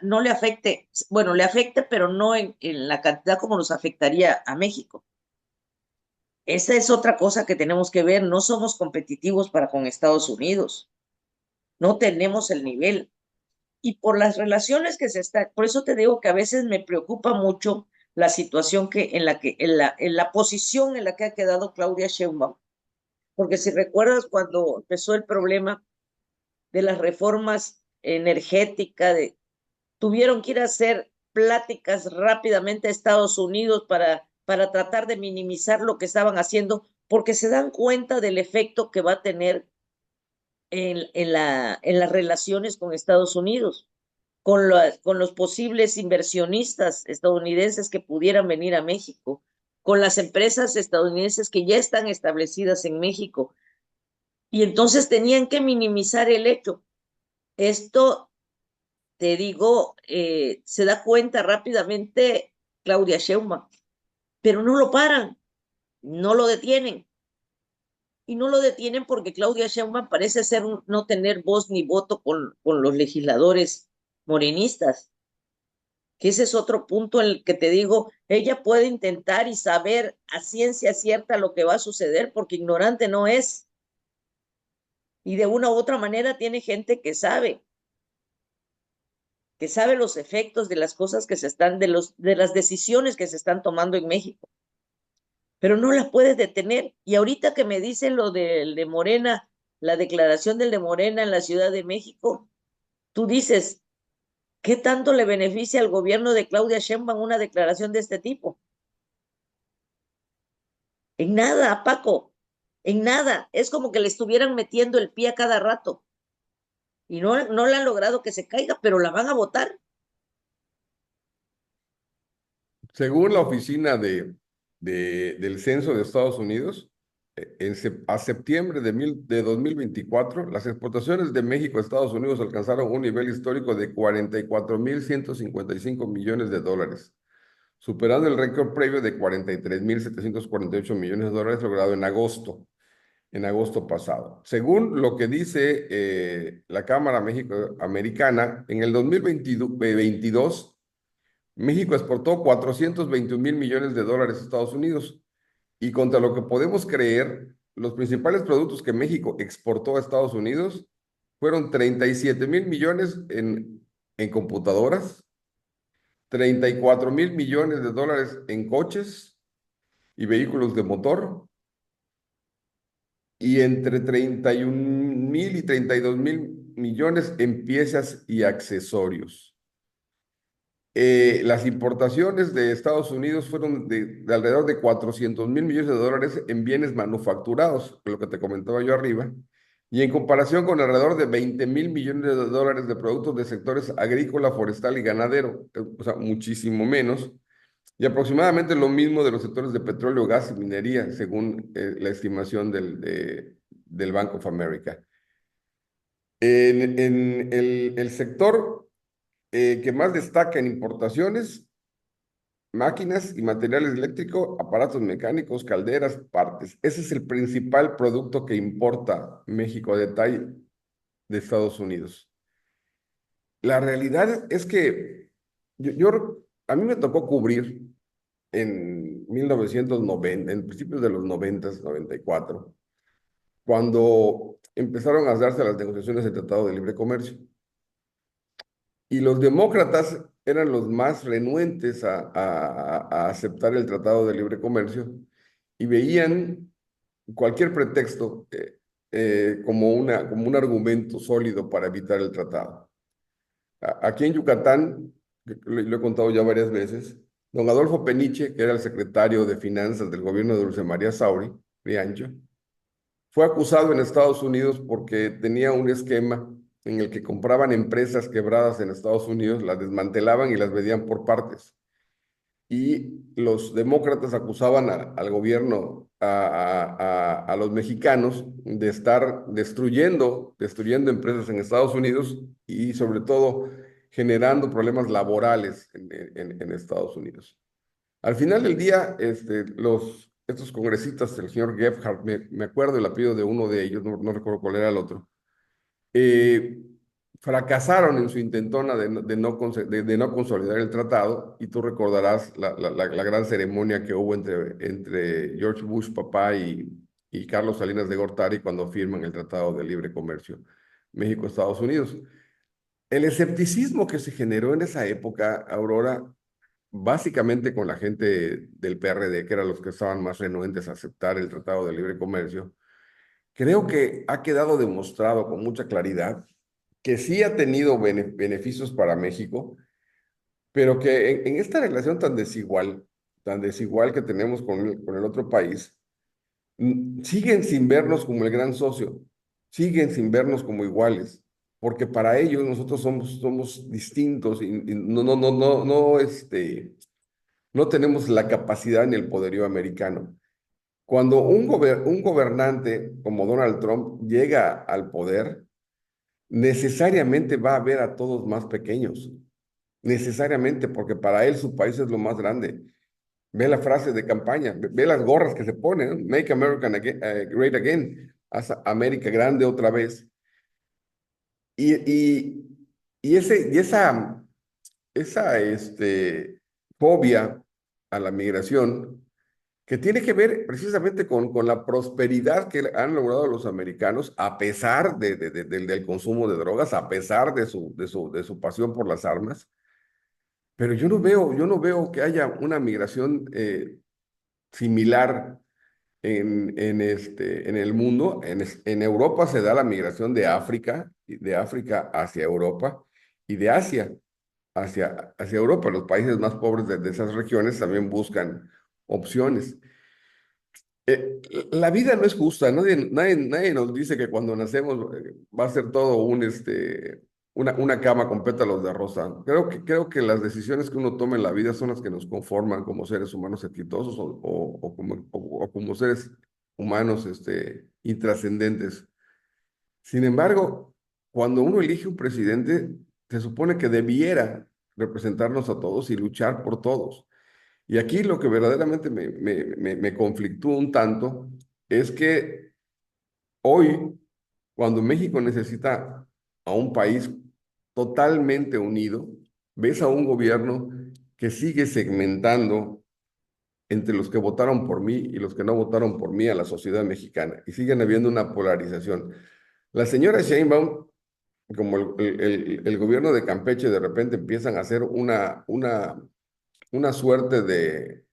bueno, le afecte, pero no en la cantidad como nos afectaría a México. Esa es otra cosa que tenemos que ver. No somos competitivos para con Estados Unidos. No tenemos el nivel. Y por las relaciones que se está, por eso te digo que a veces me preocupa mucho la situación en la posición en la que ha quedado Claudia Sheinbaum. Porque si recuerdas cuando empezó el problema de las reformas energéticas, tuvieron que ir a hacer pláticas rápidamente a Estados Unidos para tratar de minimizar lo que estaban haciendo, porque se dan cuenta del efecto que va a tener en las relaciones con Estados Unidos, con los posibles inversionistas estadounidenses que pudieran venir a México, con las empresas estadounidenses que ya están establecidas en México. Y entonces tenían que minimizar el hecho. Esto, te digo, se da cuenta rápidamente Claudia Sheinbaum, pero no lo paran, no lo detienen. Y no lo detienen porque Claudia Sheinbaum parece ser no tener voz ni voto con los legisladores morenistas, que ese es otro punto en el que te digo, ella puede intentar y saber a ciencia cierta lo que va a suceder porque ignorante no es. Y de una u otra manera tiene gente que sabe los efectos de las cosas que se están, de las decisiones que se están tomando en México, pero no las puedes detener. Y ahorita que me dicen lo del de Morena, la declaración del de Morena en la Ciudad de México, tú dices, ¿qué tanto le beneficia al gobierno de Claudia Sheinbaum una declaración de este tipo? En nada, Paco, en nada. Es como que le estuvieran metiendo el pie a cada rato y no le han logrado que se caiga, pero la van a votar. Según la oficina del Censo de Estados Unidos, a septiembre de 2024, las exportaciones de México a Estados Unidos alcanzaron un nivel histórico de 44.155 millones de dólares, superando el récord previo de 43.748 millones de dólares logrado en agosto pasado. Según lo que dice la Cámara México Americana, en el 2022 México exportó 421 mil millones de dólares a Estados Unidos y contra lo que podemos creer, los principales productos que México exportó a Estados Unidos fueron 37 mil millones en computadoras, 34 mil millones de dólares en coches y vehículos de motor y entre 31 mil y 32 mil millones en piezas y accesorios. Las importaciones de Estados Unidos fueron de alrededor de 400 mil millones de dólares en bienes manufacturados, lo que te comentaba yo arriba, y en comparación con alrededor de 20 mil millones de dólares de productos de sectores agrícola, forestal y ganadero, o sea, muchísimo menos, y aproximadamente lo mismo de los sectores de petróleo, gas y minería, según la estimación del Bank of America. En el sector que más destaca en importaciones, máquinas y materiales eléctricos, aparatos mecánicos, calderas, partes. Ese es el principal producto que importa México a detalle de Estados Unidos. La realidad es que a mí me tocó cubrir en 1990, en principios de los 90, 94, cuando empezaron a darse las negociaciones del Tratado de Libre Comercio. Y los demócratas eran los más renuentes a aceptar el Tratado de Libre Comercio y veían cualquier pretexto como como un argumento sólido para evitar el tratado. Aquí en Yucatán, lo he contado ya varias veces, don Adolfo Peniche, que era el secretario de Finanzas del gobierno de Dulce María Sauri, Riancho, fue acusado en Estados Unidos porque tenía un esquema en el que compraban empresas quebradas en Estados Unidos, las desmantelaban y las vendían por partes. Y los demócratas acusaban al gobierno, a los mexicanos, de estar destruyendo empresas en Estados Unidos y sobre todo generando problemas laborales en Estados Unidos. Al final del día, estos congresistas, el señor Gebhardt, me acuerdo el apellido de uno de ellos, no recuerdo cuál era el otro, eh, fracasaron en su intentona de no consolidar el tratado, y tú recordarás la gran ceremonia que hubo entre George Bush papá y Carlos Salinas de Gortari cuando firman el Tratado de Libre Comercio México-Estados Unidos. El escepticismo que se generó en esa época, Aurora, básicamente con la gente del PRD, que eran los que estaban más renuentes a aceptar el Tratado de Libre Comercio, creo que ha quedado demostrado con mucha claridad que sí ha tenido beneficios para México, pero que en esta relación tan desigual que tenemos con el otro país, siguen sin vernos como el gran socio, siguen sin vernos como iguales, porque para ellos nosotros somos distintos y no tenemos la capacidad ni el poderío americano. Cuando un gobernante como Donald Trump llega al poder, necesariamente va a ver a todos más pequeños, necesariamente, porque para él su país es lo más grande. Ve la frase de campaña, ve las gorras que se ponen, ¿no? Make America Great Again, haz América grande otra vez. Y, y, y esa fobia a la migración, que tiene que ver precisamente con la prosperidad que han logrado los americanos a pesar del consumo de drogas, a pesar de su pasión por las armas. Pero yo no veo que haya una migración similar en el mundo. En Europa se da la migración de África hacia Europa y de Asia hacia Europa. Los países más pobres de esas regiones también buscan opciones. La vida no es justa, nadie nos dice que cuando nacemos va a ser todo una cama con pétalos de rosa. Creo que las decisiones que uno toma en la vida son las que nos conforman como seres humanos exitosos o como seres humanos intrascendentes. Sin embargo, cuando uno elige un presidente, se supone que debiera representarnos a todos y luchar por todos. Y aquí lo que verdaderamente me conflictúa un tanto es que hoy, cuando México necesita a un país totalmente unido, ves a un gobierno que sigue segmentando entre los que votaron por mí y los que no votaron por mí a la sociedad mexicana, y siguen habiendo una polarización. La señora Sheinbaum, como el gobierno de Campeche, de repente empiezan a hacer una suerte de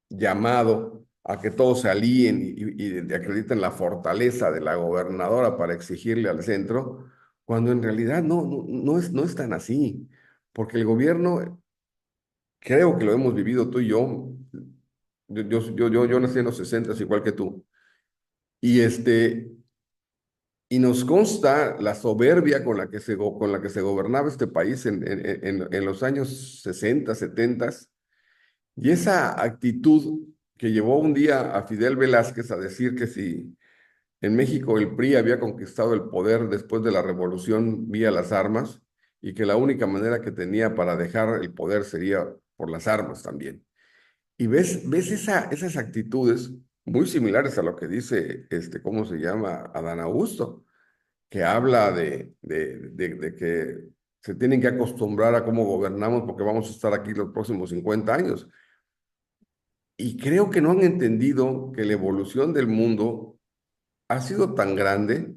llamado a que todos se alíen y acrediten la fortaleza de la gobernadora para exigirle al centro, cuando en realidad no es tan así, porque el gobierno, creo que lo hemos vivido tú y yo nací en los 60 igual que tú, y y nos consta la soberbia con la que se gobernaba este país en los años 60, 70. Y esa actitud que llevó un día a Fidel Velázquez a decir que si en México el PRI había conquistado el poder después de la revolución vía las armas, y que la única manera que tenía para dejar el poder sería por las armas también. Y ves esas actitudes muy similares a lo que dice, ¿cómo se llama? Adán Augusto, que habla de que se tienen que acostumbrar a cómo gobernamos porque vamos a estar aquí los próximos 50 años. Y creo que no han entendido que la evolución del mundo ha sido tan grande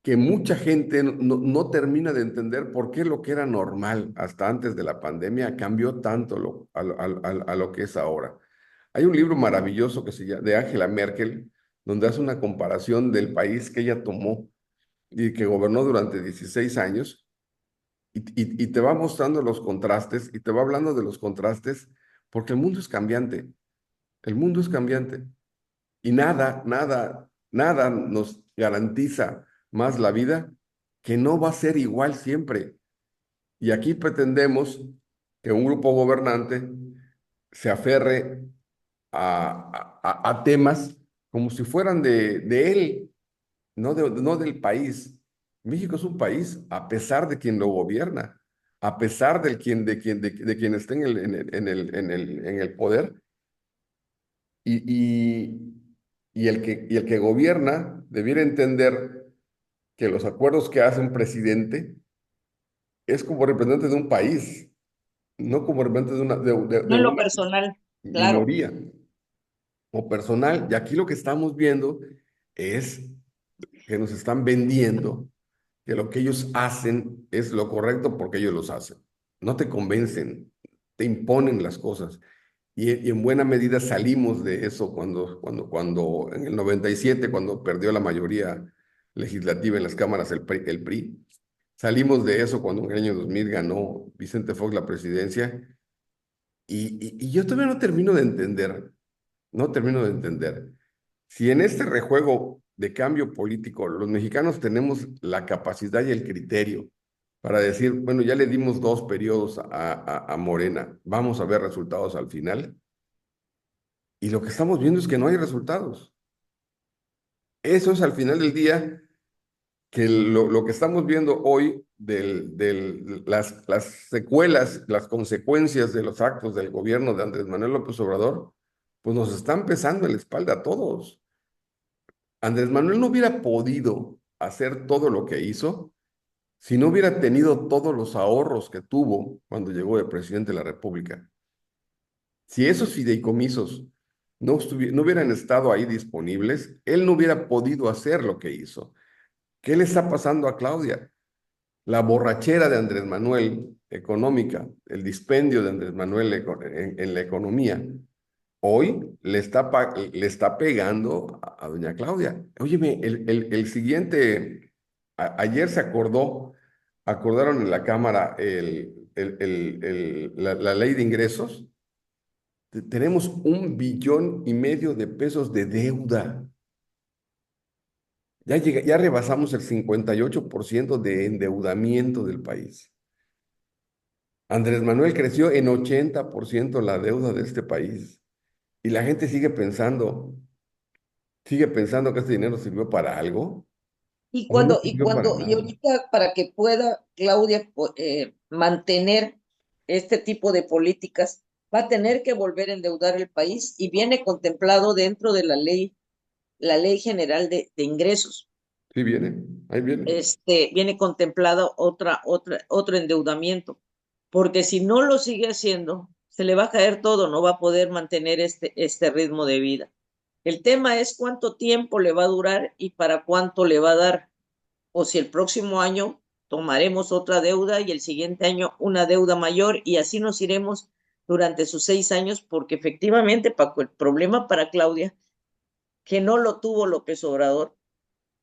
que mucha gente no termina de entender por qué lo que era normal hasta antes de la pandemia cambió tanto a lo que es ahora. Hay un libro maravilloso que se llama, de Angela Merkel, donde hace una comparación del país que ella tomó y que gobernó durante 16 años y te va mostrando los contrastes y te va hablando de los contrastes porque el mundo es cambiante, el mundo es cambiante y nada nos garantiza más la vida que no va a ser igual siempre. Y aquí pretendemos que un grupo gobernante se aferre a temas como si fueran de él, no del país. México es un país a pesar de quien lo gobierna, a pesar de quien esté en el poder y, y, y el que gobierna debiera entender que los acuerdos que hace un presidente es como representante de un país, no como representante de No en lo una personal, claro. minoría o personal. Y aquí lo que estamos viendo es que nos están vendiendo que lo que ellos hacen es lo correcto porque ellos los hacen. No te convencen, te imponen las cosas. Y en buena medida salimos de eso cuando en el 97, cuando perdió la mayoría legislativa en las cámaras el PRI, salimos de eso cuando en el año 2000 ganó Vicente Fox la presidencia. Y yo todavía no termino de entender, no termino de entender. Si en este rejuego de cambio político los mexicanos tenemos la capacidad y el criterio para decir, bueno, ya le dimos 2 periodos a Morena, vamos a ver resultados al final, y lo que estamos viendo es que no hay resultados. Eso es al final del día que lo que estamos viendo hoy las secuelas, las consecuencias de los actos del gobierno de Andrés Manuel López Obrador, pues nos están pesando en la espalda a todos. Andrés Manuel no hubiera podido hacer todo lo que hizo si no hubiera tenido todos los ahorros que tuvo cuando llegó de presidente de la República. Si esos fideicomisos no hubieran estado ahí disponibles, él no hubiera podido hacer lo que hizo. ¿Qué le está pasando a Claudia? La borrachera de Andrés Manuel económica, el dispendio de Andrés Manuel en la economía, hoy le está pegando a doña Claudia. Óyeme, el siguiente, ayer acordaron en la Cámara la ley de ingresos. Tenemos 1,5 billones de deuda. Ya rebasamos el 58% de endeudamiento del país. Andrés Manuel creció en 80% la deuda de este país. Y la gente sigue pensando que este dinero sirvió para algo o no sirvió para Y nada. ahorita para que pueda Claudia mantener este tipo de políticas, va a tener que volver a endeudar el país y viene contemplado dentro de la ley general de ingresos. Sí viene, ahí viene. Viene contemplado otro endeudamiento, porque si no lo sigue haciendo, se le va a caer todo, no va a poder mantener este ritmo de vida. El tema es cuánto tiempo le va a durar y para cuánto le va a dar, o si el próximo año tomaremos otra deuda y el siguiente año una deuda mayor y así nos iremos durante sus 6 años, porque efectivamente, Paco, el problema para Claudia, que no lo tuvo López Obrador,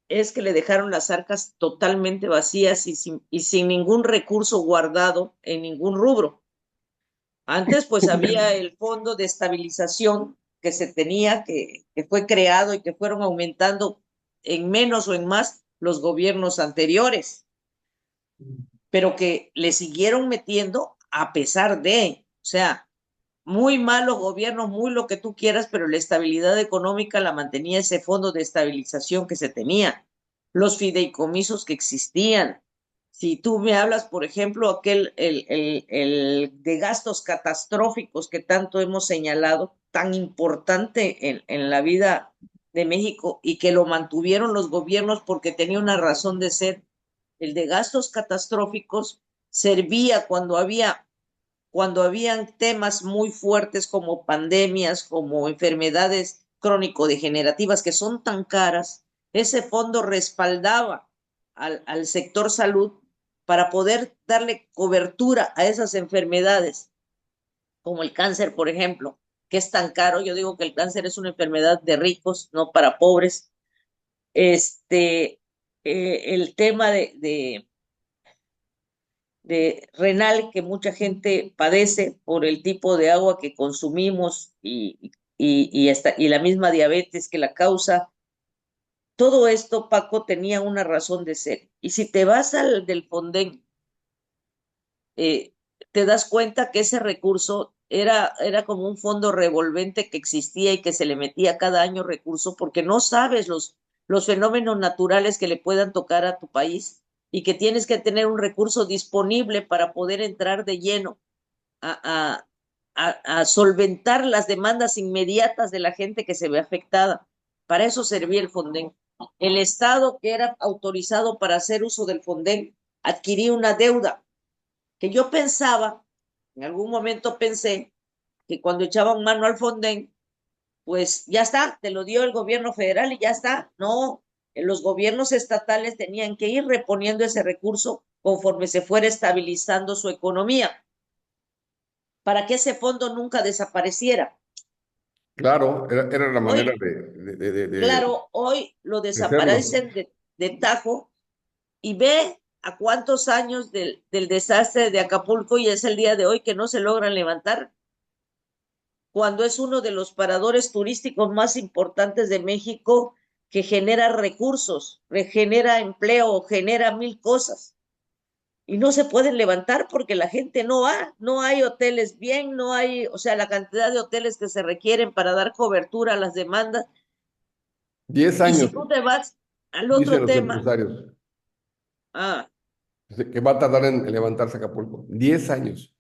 es que le dejaron las arcas totalmente vacías y sin ningún recurso guardado en ningún rubro. Antes pues había el fondo de estabilización que se tenía, que fue creado y que fueron aumentando en menos o en más los gobiernos anteriores, pero que le siguieron metiendo a pesar de, o sea, muy malos gobiernos, muy lo que tú quieras, pero la estabilidad económica la mantenía ese fondo de estabilización que se tenía, los fideicomisos que existían. Si tú me hablas, por ejemplo, el de gastos catastróficos que tanto hemos señalado, tan importante en la vida de México y que lo mantuvieron los gobiernos porque tenía una razón de ser, el de gastos catastróficos servía cuando habían temas muy fuertes como pandemias, como enfermedades crónico-degenerativas que son tan caras, ese fondo respaldaba. al sector salud para poder darle cobertura a esas enfermedades, como el cáncer, por ejemplo, que es tan caro. Yo digo que el cáncer es una enfermedad de ricos, no para pobres. El tema de renal que mucha gente padece por el tipo de agua que consumimos y la misma diabetes que la causa. Todo esto, Paco, tenía una razón de ser. Y si te vas al del Fonden, eh, te das cuenta que ese recurso era como un fondo revolvente que existía y que se le metía cada año recurso porque no sabes los fenómenos naturales que le puedan tocar a tu país y que tienes que tener un recurso disponible para poder entrar de lleno a, a solventar las demandas inmediatas de la gente que se ve afectada. Para eso servía el Fonden. El Estado, que era autorizado para hacer uso del Fonden, adquiría una deuda que yo pensaba, en algún momento pensé, que cuando echaban mano al Fonden, pues ya está, te lo dio el gobierno federal y ya está. No, los gobiernos estatales tenían que ir reponiendo ese recurso conforme se fuera estabilizando su economía, para que ese fondo nunca desapareciera. Claro, era la manera Hoy, de claro, hoy lo crecerlo. desaparecen de tajo y ve a cuántos años del desastre de Acapulco y es el día de hoy que no se logran levantar, cuando es uno de los paradores turísticos más importantes de México, que genera recursos, genera empleo, genera mil cosas. Y no se pueden levantar porque la gente no va, no hay hoteles bien, no hay, o sea, la cantidad de hoteles que se requieren para dar cobertura a las demandas. 10 Y si años, tú te vas al dicen otro los tema, empresarios, ah, que va a tardar en levantarse Acapulco. 10 años.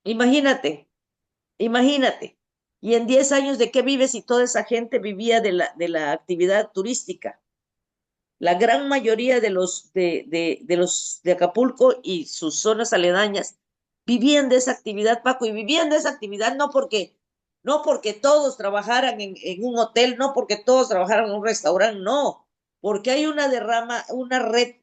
imagínate, imagínate. Y en 10 años, ¿de qué vives si toda esa gente vivía de la actividad turística? La gran mayoría de los de Acapulco y sus zonas aledañas vivían de esa actividad, Paco, y vivían de esa actividad no porque todos trabajaran en un hotel, no porque todos trabajaran en un restaurante, no, porque hay una derrama, una red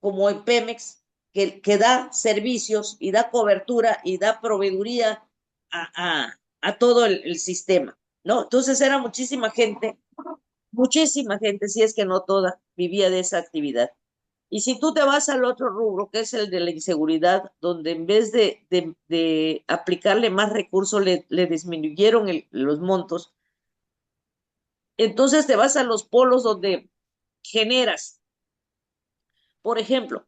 como en Pemex que da servicios y da cobertura y da proveeduría a todo el sistema, ¿no? Entonces era muchísima gente, si es que no toda, vivía de esa actividad. Y si tú te vas al otro rubro, que es el de la inseguridad, donde en vez de aplicarle más recursos, le disminuyeron los montos, entonces te vas a los polos donde generas, por ejemplo,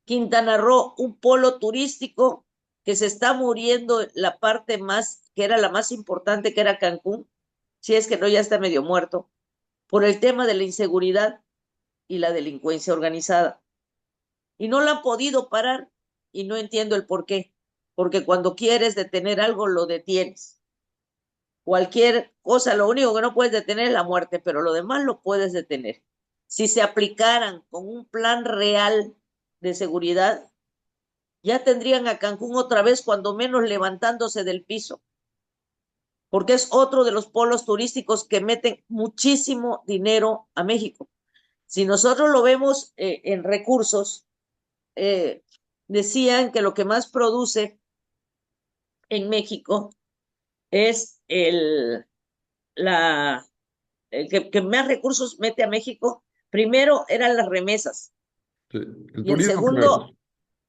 Quintana Roo, un polo turístico que se está muriendo la parte más, que era la más importante, que era Cancún, si es que no ya está medio muerto, por el tema de la inseguridad y la delincuencia organizada. Y no la han podido parar y no entiendo el por qué. Porque cuando quieres detener algo, lo detienes. Cualquier cosa, lo único que no puedes detener es la muerte, pero lo demás lo puedes detener. Si se aplicaran con un plan real de seguridad, ya tendrían a Cancún otra vez, cuando menos levantándose del piso, porque es otro de los polos turísticos que meten muchísimo dinero a México. Si nosotros lo vemos en recursos, eh, decían que lo que más produce en México es la, que más recursos mete a México. Primero eran las remesas Sí, el y el turismo primero. segundo,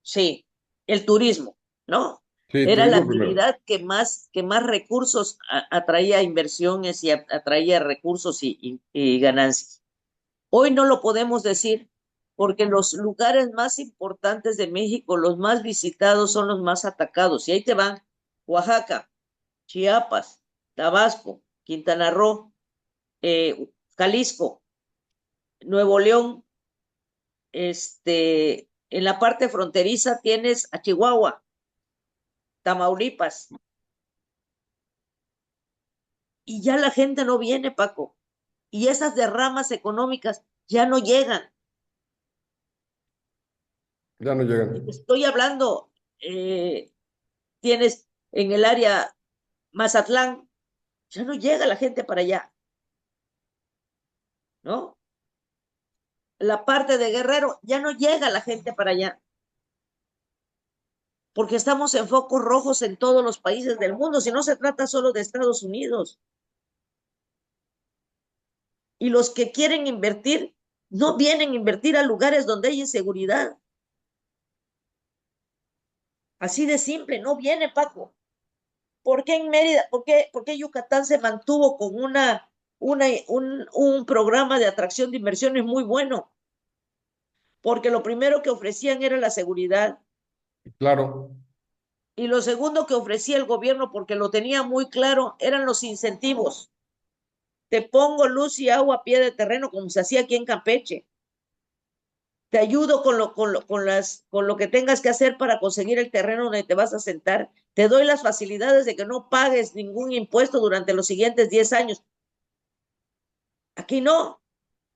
sí, el turismo, ¿no? Sí, el Era la turismo primero. actividad que más recursos atraía inversiones y atraía recursos y ganancias. Hoy no lo podemos decir porque los lugares más importantes de México, los más visitados, son los más atacados. Y ahí te van Oaxaca, Chiapas, Tabasco, Quintana Roo, Jalisco, Nuevo León. En la parte fronteriza tienes a Chihuahua, Tamaulipas. Y ya la gente no viene, Paco. Y esas derramas económicas ya no llegan. Ya no Y te llegan. estoy hablando, eh, tienes en el área Mazatlán, ya no llega la gente para allá, ¿no? la parte de Guerrero, ya no llega la gente para allá, porque estamos en focos rojos en todos los países del mundo, si no se trata solo de Estados Unidos. Y los que quieren invertir no vienen a invertir a lugares donde hay inseguridad. Así de simple, no viene, Paco. ¿Por qué en Mérida, por qué Yucatán se mantuvo con un programa de atracción de inversiones muy bueno? Porque lo primero que ofrecían era la seguridad Claro, y lo segundo que ofrecía el gobierno, porque lo tenía muy claro, eran los incentivos. Te pongo luz y agua a pie de terreno, como se hacía aquí en Campeche. Te ayudo con lo que tengas que hacer para conseguir el terreno donde te vas a sentar. Te doy las facilidades de que no pagues ningún impuesto durante los siguientes 10 años. Aquí no.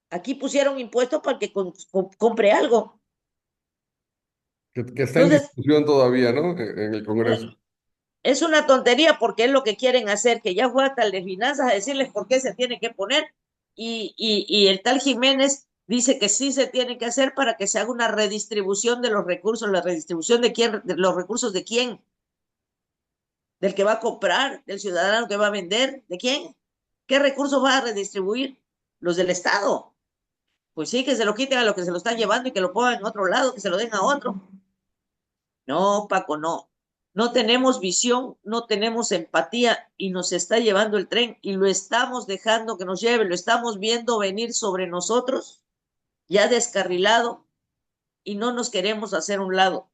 Aquí pusieron impuestos para que compre algo. que está en Entonces, discusión todavía, ¿no? En el Congreso. es una tontería porque es lo que quieren hacer, que ya fue hasta el de finanzas a decirles por qué se tiene que poner. Y el tal Jiménez dice que sí se tiene que hacer para que se haga una redistribución de los recursos. ¿La redistribución de quién? ¿De los recursos de quién? ¿Del que va a comprar? ¿Del ciudadano que va a vender? ¿De quién? ¿Qué recursos va a redistribuir? Los del Estado. Pues sí, que se lo quiten a los que se lo están llevando y que lo pongan en otro lado, que se lo den a otro. No, Paco, no. No tenemos visión, no tenemos empatía y nos está llevando el tren y lo estamos dejando que nos lleve, lo estamos viendo venir sobre nosotros, ya descarrilado, y no nos queremos hacer un lado.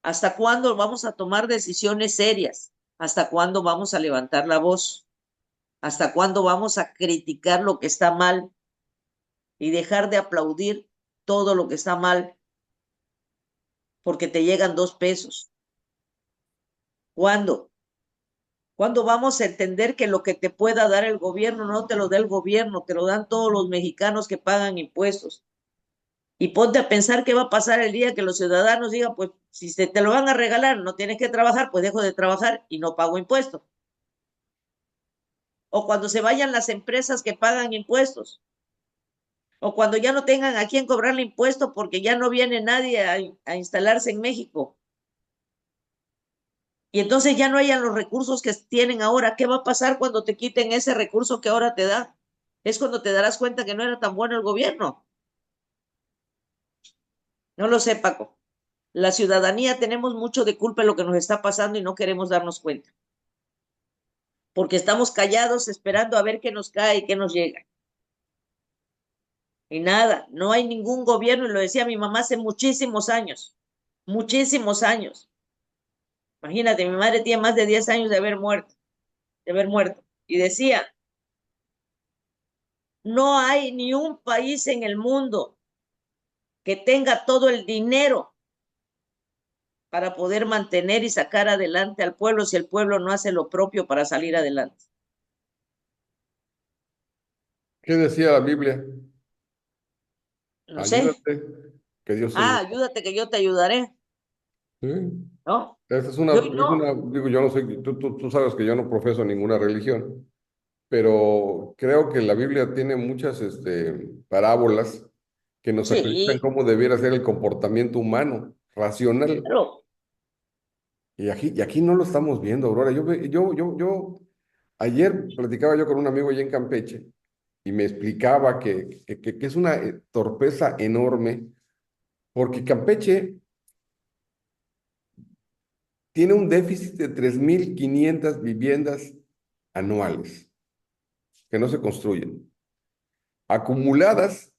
¿Hasta cuándo vamos a tomar decisiones serias? ¿Hasta cuándo vamos a levantar la voz? ¿Hasta cuándo vamos a criticar lo que está mal y dejar de aplaudir todo lo que está mal porque te llegan 2 pesos? ¿Cuándo? ¿Cuándo vamos a entender que lo que te pueda dar el gobierno no te lo da el gobierno, te lo dan todos los mexicanos que pagan impuestos? Y ponte a pensar qué va a pasar el día que los ciudadanos digan, pues si se te lo van a regalar, no tienes que trabajar, pues dejo de trabajar y no pago impuestos. O cuando se vayan las empresas que pagan impuestos. O cuando ya no tengan a quién cobrarle impuestos porque ya no viene nadie a instalarse en México. Y entonces ya no hayan los recursos que tienen ahora. ¿Qué va a pasar cuando te quiten ese recurso que ahora te da? Es cuando te darás cuenta que no era tan bueno el gobierno. No lo sé, Paco. La ciudadanía tenemos mucho de culpa en lo que nos está pasando y no queremos darnos cuenta. Porque estamos callados esperando a ver qué nos cae y qué nos llega. Y nada, no hay ningún gobierno, y lo decía mi mamá hace muchísimos años, muchísimos años. Imagínate, mi madre tiene más de 10 años de haber muerto. Y decía, no hay ni un país en el mundo que tenga todo el dinero para poder mantener y sacar adelante al pueblo si el pueblo no hace lo propio para salir adelante. ¿Qué decía la Biblia? No sé. Ayúdate, que Dios te ayude. Ayúdate que yo te ayudaré, Sí. ¿no? Esa es Y hoy no. digo, yo no soy, tú sabes que yo no profeso ninguna religión, pero creo que la Biblia tiene muchas parábolas que nos acreditan Sí, cómo debiera ser el comportamiento humano, racional. claro. Y aquí no lo estamos viendo, Aurora. Ayer platicaba yo con un amigo allá en Campeche y me explicaba que es una torpeza enorme, porque Campeche tiene un déficit de 3.500 viviendas anuales que no se construyen. Acumuladas,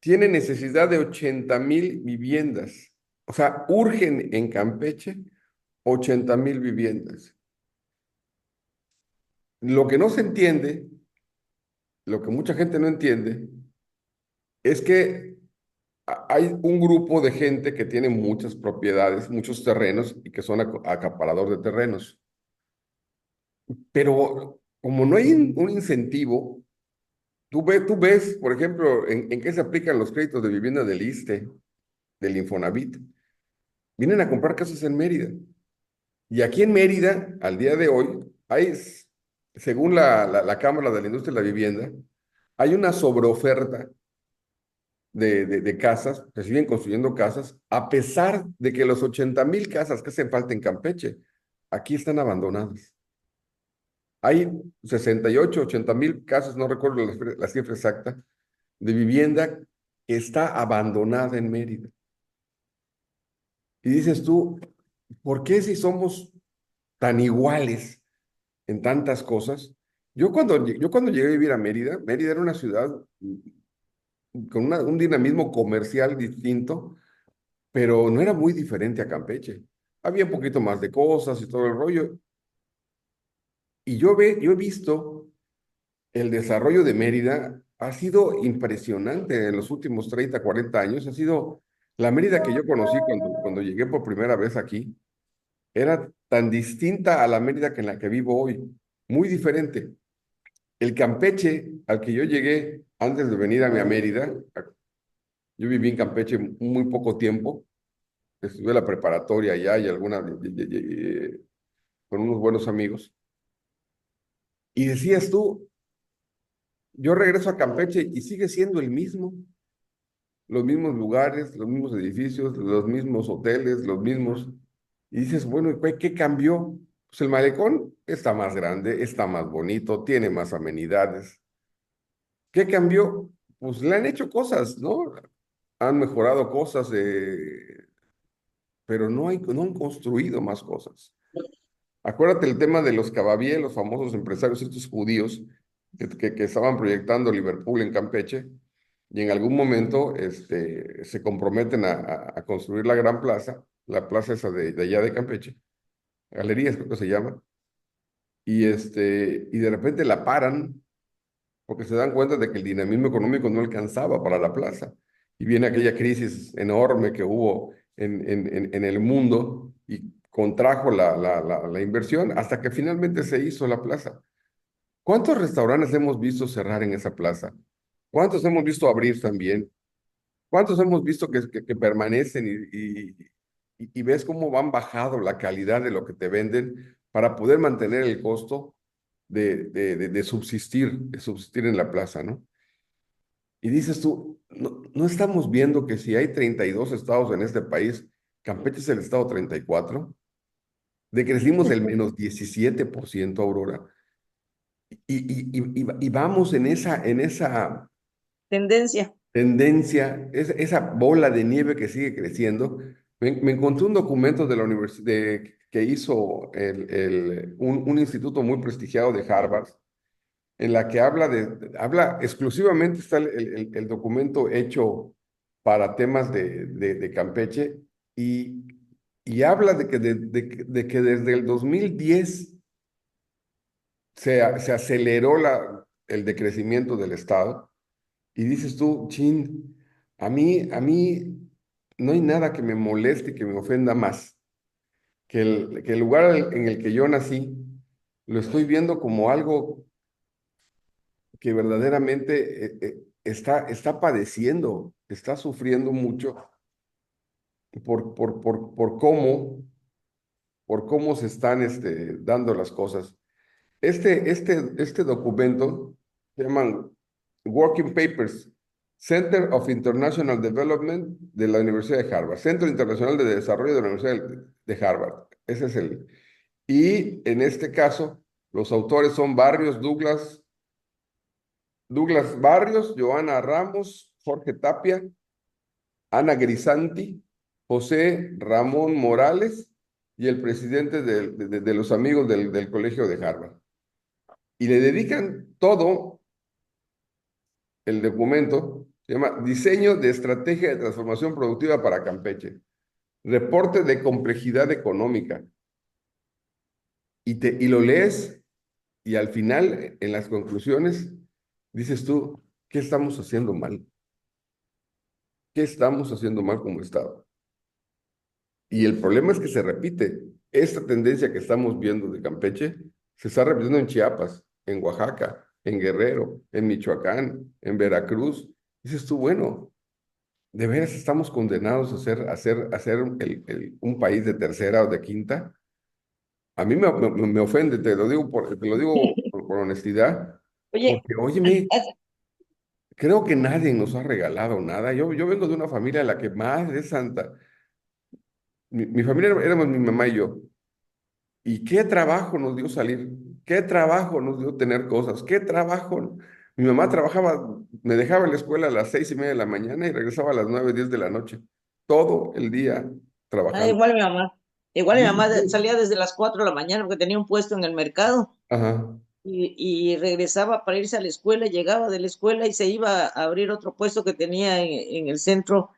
tiene necesidad de 80.000 viviendas. O sea, urgen en Campeche 80.000 viviendas. Lo que no se entiende, lo que mucha gente no entiende, es que hay un grupo de gente que tiene muchas propiedades, muchos terrenos y que son acaparador de terrenos. Pero como no hay un incentivo, tú ves, por ejemplo, en qué se aplican los créditos de vivienda del ISSSTE, del Infonavit. Vienen a comprar casas en Mérida. Y aquí en Mérida, al día de hoy, hay, según la Cámara de la Industria de la Vivienda, hay una sobreoferta de casas, se siguen construyendo casas, a pesar de que los 80,000 casas que hacen falta en Campeche, aquí están abandonadas. Hay 68, 80,000 casas, no recuerdo la cifra exacta, de vivienda que está abandonada en Mérida. Y dices tú, ¿por qué si somos tan iguales en tantas cosas? Yo cuando llegué a vivir a Mérida, Mérida era una ciudad con un dinamismo comercial distinto, pero no era muy diferente a Campeche. Había un poquito más de cosas y todo el rollo. Y yo he visto el desarrollo de Mérida, ha sido impresionante en los últimos 30, 40 años. Ha sido la Mérida que yo conocí cuando llegué por primera vez aquí. Era tan distinta a la Mérida que en la que vivo hoy. Muy diferente. El Campeche al que yo llegué antes de venir a Mérida, yo viví en Campeche muy poco tiempo. Estudié la preparatoria allá y con unos buenos amigos. Y decías tú, yo regreso a Campeche y sigue siendo el mismo, los mismos lugares, los mismos edificios, los mismos hoteles, los mismos. Y dices, bueno, ¿y qué cambió? Pues el malecón está más grande, está más bonito, tiene más amenidades. ¿Qué cambió? Pues le han hecho cosas, ¿no? Han mejorado cosas, pero no han construido más cosas. Acuérdate el tema de los Cavavier, los famosos empresarios estos judíos que estaban proyectando Liverpool en Campeche y en algún momento se comprometen a construir la plaza esa de allá de Campeche, Galerías creo que se llama, y de repente la paran porque se dan cuenta de que el dinamismo económico no alcanzaba para la plaza. Y viene aquella crisis enorme que hubo en el mundo y contrajo la inversión hasta que finalmente se hizo la plaza. ¿Cuántos restaurantes hemos visto cerrar en esa plaza? ¿Cuántos hemos visto abrir también? ¿Cuántos hemos visto que permanecen y ves cómo van bajado la calidad de lo que te venden para poder mantener el costo de subsistir en la plaza, ¿no? Y dices tú, no estamos viendo que si hay 32 estados en este país, Campeche es el estado 34, decrecimos el menos 17%, Aurora, y vamos en esa Tendencia. tendencia, esa bola de nieve que sigue creciendo. Me encontré un documento de la universidad que hizo un instituto muy prestigiado de Harvard, en la que habla exclusivamente, está el documento hecho para temas de Campeche y, y habla de que desde el 2010 se aceleró el decrecimiento del Estado y dices tú, chin, a mí no hay nada que me moleste, que me ofenda más que el lugar en el que yo nací, lo estoy viendo como algo que verdaderamente está padeciendo, está sufriendo mucho por cómo se están dando las cosas. Este documento se llaman Working Papers, Center of International Development de la Universidad de Harvard, Centro Internacional de Desarrollo de la Universidad de Harvard. Ese es el. Y en este caso, los autores son Douglas Barrios, Joana Ramos, Jorge Tapia, Ana Grisanti, José Ramón Morales y el presidente de los amigos del Colegio de Harvard. Y le dedican todo el documento, se llama Diseño de Estrategia de Transformación Productiva para Campeche, reporte de complejidad económica. Y lo lees y al final, en las conclusiones, dices tú, ¿qué estamos haciendo mal? ¿Qué estamos haciendo mal como Estado? Y el problema es que se repite. Esta tendencia que estamos viendo de Campeche se está repitiendo en Chiapas, en Oaxaca, en Guerrero, en Michoacán, en Veracruz. Dices tú, bueno, ¿de veras estamos condenados a ser un país de tercera o de quinta? A mí me ofende, te lo digo por honestidad, Oye, porque óyeme, creo que nadie nos ha regalado nada. Yo vengo de una familia en la que más de santa. Mi familia éramos mi mamá y yo. Y qué trabajo nos dio salir, qué trabajo nos dio tener cosas, qué trabajo. Mi mamá trabajaba, me dejaba en la escuela a las 6:30 de la mañana y regresaba a las 9:10 de la noche. Todo el día Ah, trabajando. igual mi mamá. Igual mi Y mamá eso- salía desde las 4 de la mañana porque tenía un puesto en el mercado Ajá, y regresaba para irse a la escuela, llegaba de la escuela y se iba a abrir otro puesto que tenía en el centro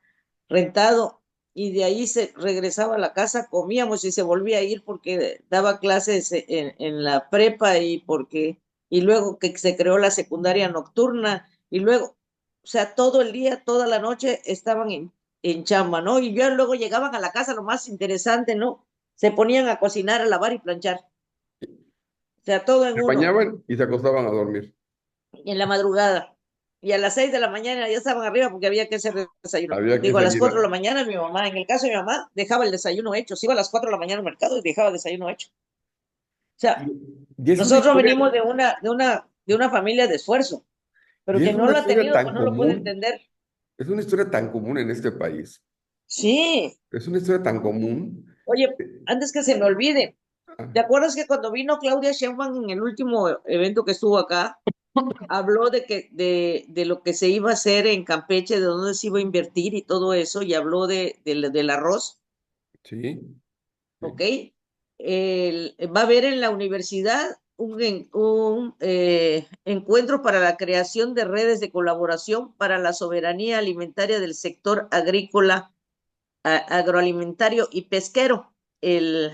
rentado y de ahí se regresaba a la casa, comíamos y se volvía a ir porque daba clases en la prepa y luego que se creó la secundaria nocturna y luego, o sea, todo el día, toda la noche estaban en chamba, ¿no? Y ya luego llegaban a la casa, lo más interesante, ¿no? Se ponían a cocinar, a lavar y planchar, o sea, todo en se uno, bañaban y se acostaban a dormir. en la madrugada. Y a las 6 de la mañana ya estaban arriba porque había que hacer desayuno. Había que Digo, a las salir 4 de la mañana mi mamá, en el caso de mi mamá, dejaba el desayuno hecho. Se iba a las 4 de la mañana al mercado y dejaba el desayuno hecho. O sea, y es una nosotros historia, venimos de una familia de esfuerzo, pero y es quien no una lo ha historia tenido, tan pues no lo puede común, entender. es una historia tan común en este país. Sí, Es una historia tan común. oye, antes que se me olvide, Ah, ¿te acuerdas que cuando vino Claudia Sheinbaum en el último evento que estuvo acá, habló de lo que se iba a hacer en Campeche, de dónde se iba a invertir y todo eso, y habló del arroz? sí, ¿Ok? sí. Va a haber en la universidad un encuentro para la creación de redes de colaboración para la soberanía alimentaria del sector agrícola, agroalimentario y pesquero. El,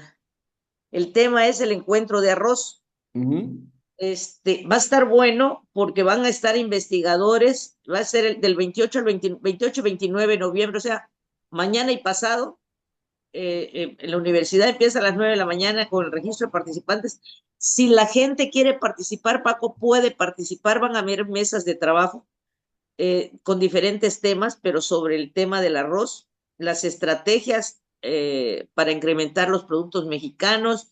el tema es el encuentro de arroz. Ujú, Va a estar bueno porque van a estar investigadores, va a ser del 28 al 28 y 29 de noviembre, o sea, mañana y pasado, en la universidad empieza a las 9 de la mañana con el registro de participantes. Si la gente quiere participar, Paco puede participar, van a haber mesas de trabajo con diferentes temas, pero sobre el tema del arroz, las estrategias para incrementar los productos mexicanos,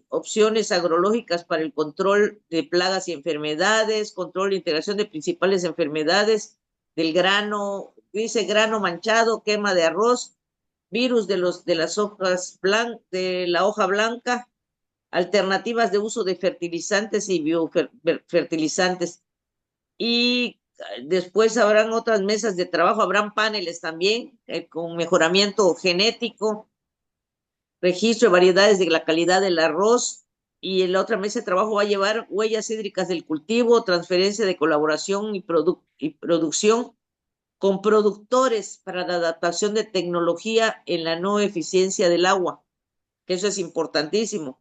opciones agrológicas para el control de plagas y enfermedades, control e integración de principales enfermedades del grano, dice grano manchado, quema de arroz, virus de las hojas de la hoja blanca, alternativas de uso de fertilizantes y biofertilizantes. Y después habrán otras mesas de trabajo, habrán paneles también con mejoramiento genético, registro de variedades de la calidad del arroz. Y en la otra mesa de trabajo va a llevar huellas hídricas del cultivo, transferencia de colaboración y producción con productores para la adaptación de tecnología en la no eficiencia del agua, que eso es importantísimo.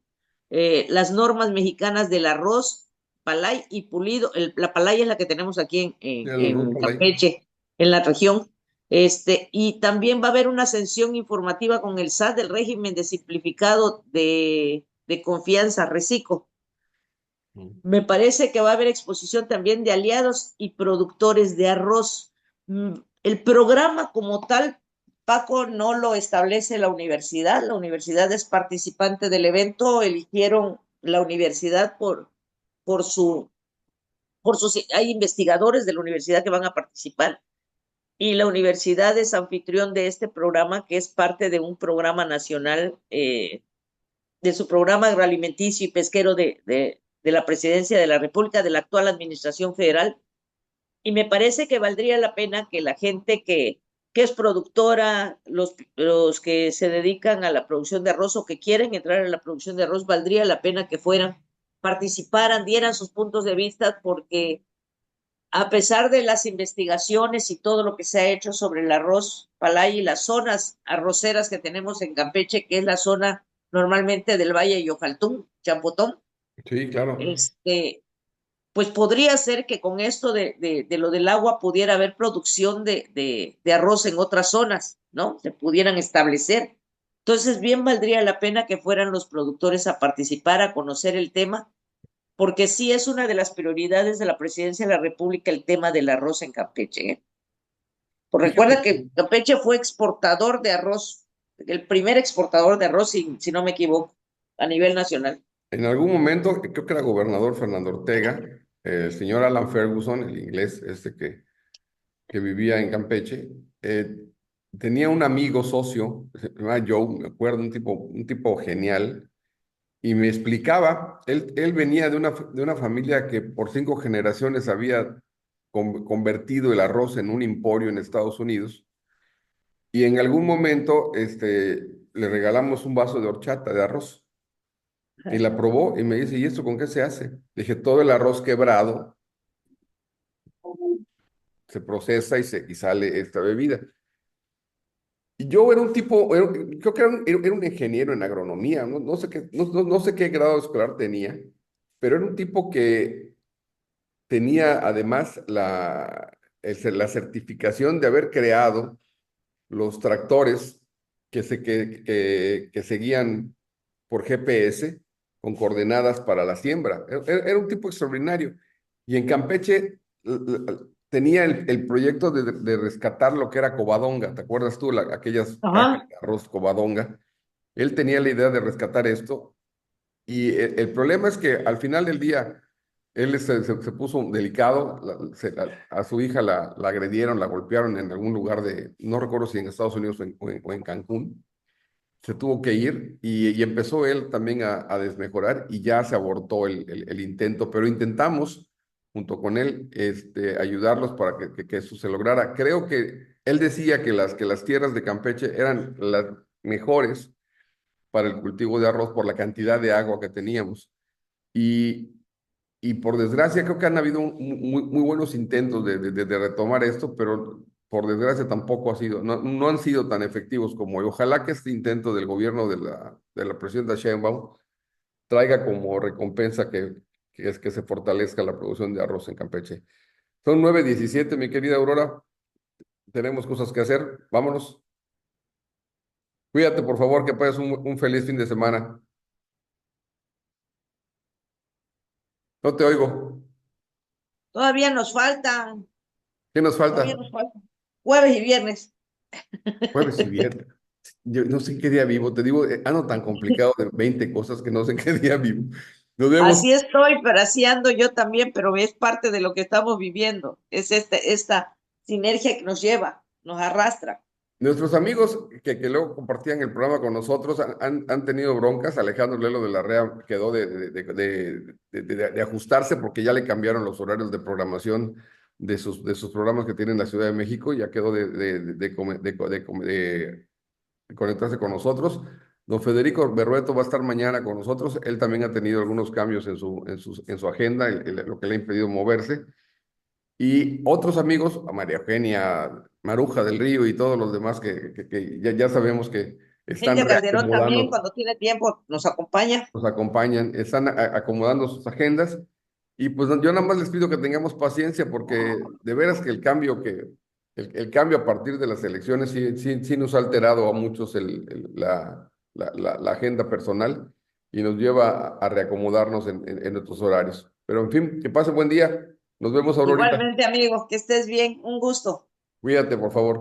Las normas mexicanas del arroz, palay y pulido. La palay es la que tenemos aquí en, sí, en, el arroz en por ahí. Campeche, en la región. Y también va a haber una sesión informativa con el SAT del régimen de simplificado de confianza, RECICO. Mm. Me parece que va a haber exposición también de aliados y productores de arroz. El programa como tal, Paco, no lo establece la universidad. La universidad es participante del evento. Eligieron la universidad por su, hay investigadores de la universidad que van a participar. Y la universidad es anfitrión de este programa, que es parte de un programa nacional, de su programa agroalimenticio y pesquero de la presidencia de la República, de la actual administración federal. Y me parece que valdría la pena que la gente que es productora, los que se dedican a la producción de arroz o que quieren entrar a la producción de arroz, valdría la pena que fueran, participaran, dieran sus puntos de vista, porque a pesar de las investigaciones y todo lo que se ha hecho sobre el arroz palay y las zonas arroceras que tenemos en Campeche, que es la zona normalmente del Valle de Yojaltún, Champotón, Sí, claro. pues podría ser que con esto de lo del agua pudiera haber producción de arroz en otras zonas, ¿no? Se pudieran establecer. Entonces, bien valdría la pena que fueran los productores a participar, a conocer el tema, porque sí es una de las prioridades de la presidencia de la República el tema del arroz en Campeche, ¿eh? Pues Fíjate recuerda que que Campeche fue exportador de arroz, el primer exportador de arroz, si no me equivoco, a nivel nacional. en algún momento, creo que era gobernador Fernando Ortega, el señor Alan Ferguson, el inglés que vivía en Campeche, tenía un amigo socio, se llamaba Joe, me acuerdo, un tipo genial, y me explicaba, él venía de una familia que por 5 generaciones había convertido el arroz en un emporio en Estados Unidos, y en algún momento le regalamos un vaso de horchata de arroz, y la probó y me dice, ¿y esto con qué se hace? Dije, todo el arroz quebrado se procesa y sale esta bebida. Y yo era un tipo, creo que era un ingeniero en agronomía, no sé no sé qué grado escolar tenía, pero era un tipo que tenía además la certificación de haber creado los tractores que seguían por GPS con coordenadas para la siembra. Era un tipo extraordinario. Y en Campeche tenía el proyecto de rescatar lo que era Covadonga. ¿Te acuerdas tú? Aquellas cajas Ajá. de arroz Covadonga. Él tenía la idea de rescatar esto y el problema es que al final del día, él se puso delicado, a su hija la agredieron, la golpearon en algún lugar no recuerdo si en Estados Unidos o en Cancún, se tuvo que ir y empezó él también a desmejorar y ya se abortó el intento, pero intentamos junto con él ayudarlos para que eso se lograra. Creo que él decía que las tierras de Campeche eran las mejores para el cultivo de arroz por la cantidad de agua que teníamos. Y, y por desgracia creo que han habido muy buenos intentos de retomar esto, pero por desgracia tampoco no han sido tan efectivos como hoy. Ojalá que este intento del gobierno de la presidenta Sheinbaum traiga como recompensa que es que se fortalezca la producción de arroz en Campeche. Son 9:17, mi querida Aurora. Tenemos cosas que hacer. Vámonos. Cuídate, por favor, que pases un feliz fin de semana. No te oigo. Todavía nos falta, ¿Qué nos todavía falta? nos falta. Jueves y viernes. Jueves y viernes. Yo no sé en qué día vivo. Te digo, ando tan complicado de 20 cosas que no sé en qué día vivo. Nos vemos. Así estoy, pero así ando yo también, pero es parte de lo que estamos viviendo. Es esta sinergia que nos lleva, nos arrastra. Nuestros amigos que luego compartían el programa con nosotros han tenido broncas. Alejandro Lelo de la Rea quedó de ajustarse porque ya le cambiaron los horarios de programación de sus programas que tiene en la Ciudad de México. Ya quedó de conectarse con nosotros. Don Federico Berrueto va a estar mañana con nosotros. Él también ha tenido algunos cambios en su agenda, lo que le ha impedido moverse. Y otros amigos, a María Eugenia, Maruja del Río y todos los demás que ya sabemos que están Gente Calderón también, reacomodando, cuando tiene tiempo, nos acompaña. nos acompañan, están acomodando sus agendas. Y pues yo nada más les pido que tengamos paciencia porque de veras que el cambio a partir de las elecciones sí nos ha alterado a muchos la agenda personal y nos lleva a reacomodarnos en nuestros horarios. Pero en fin, que pase buen día. Nos vemos, Aurorita. Igualmente, amigos, que estés bien, un gusto. Cuídate, por favor.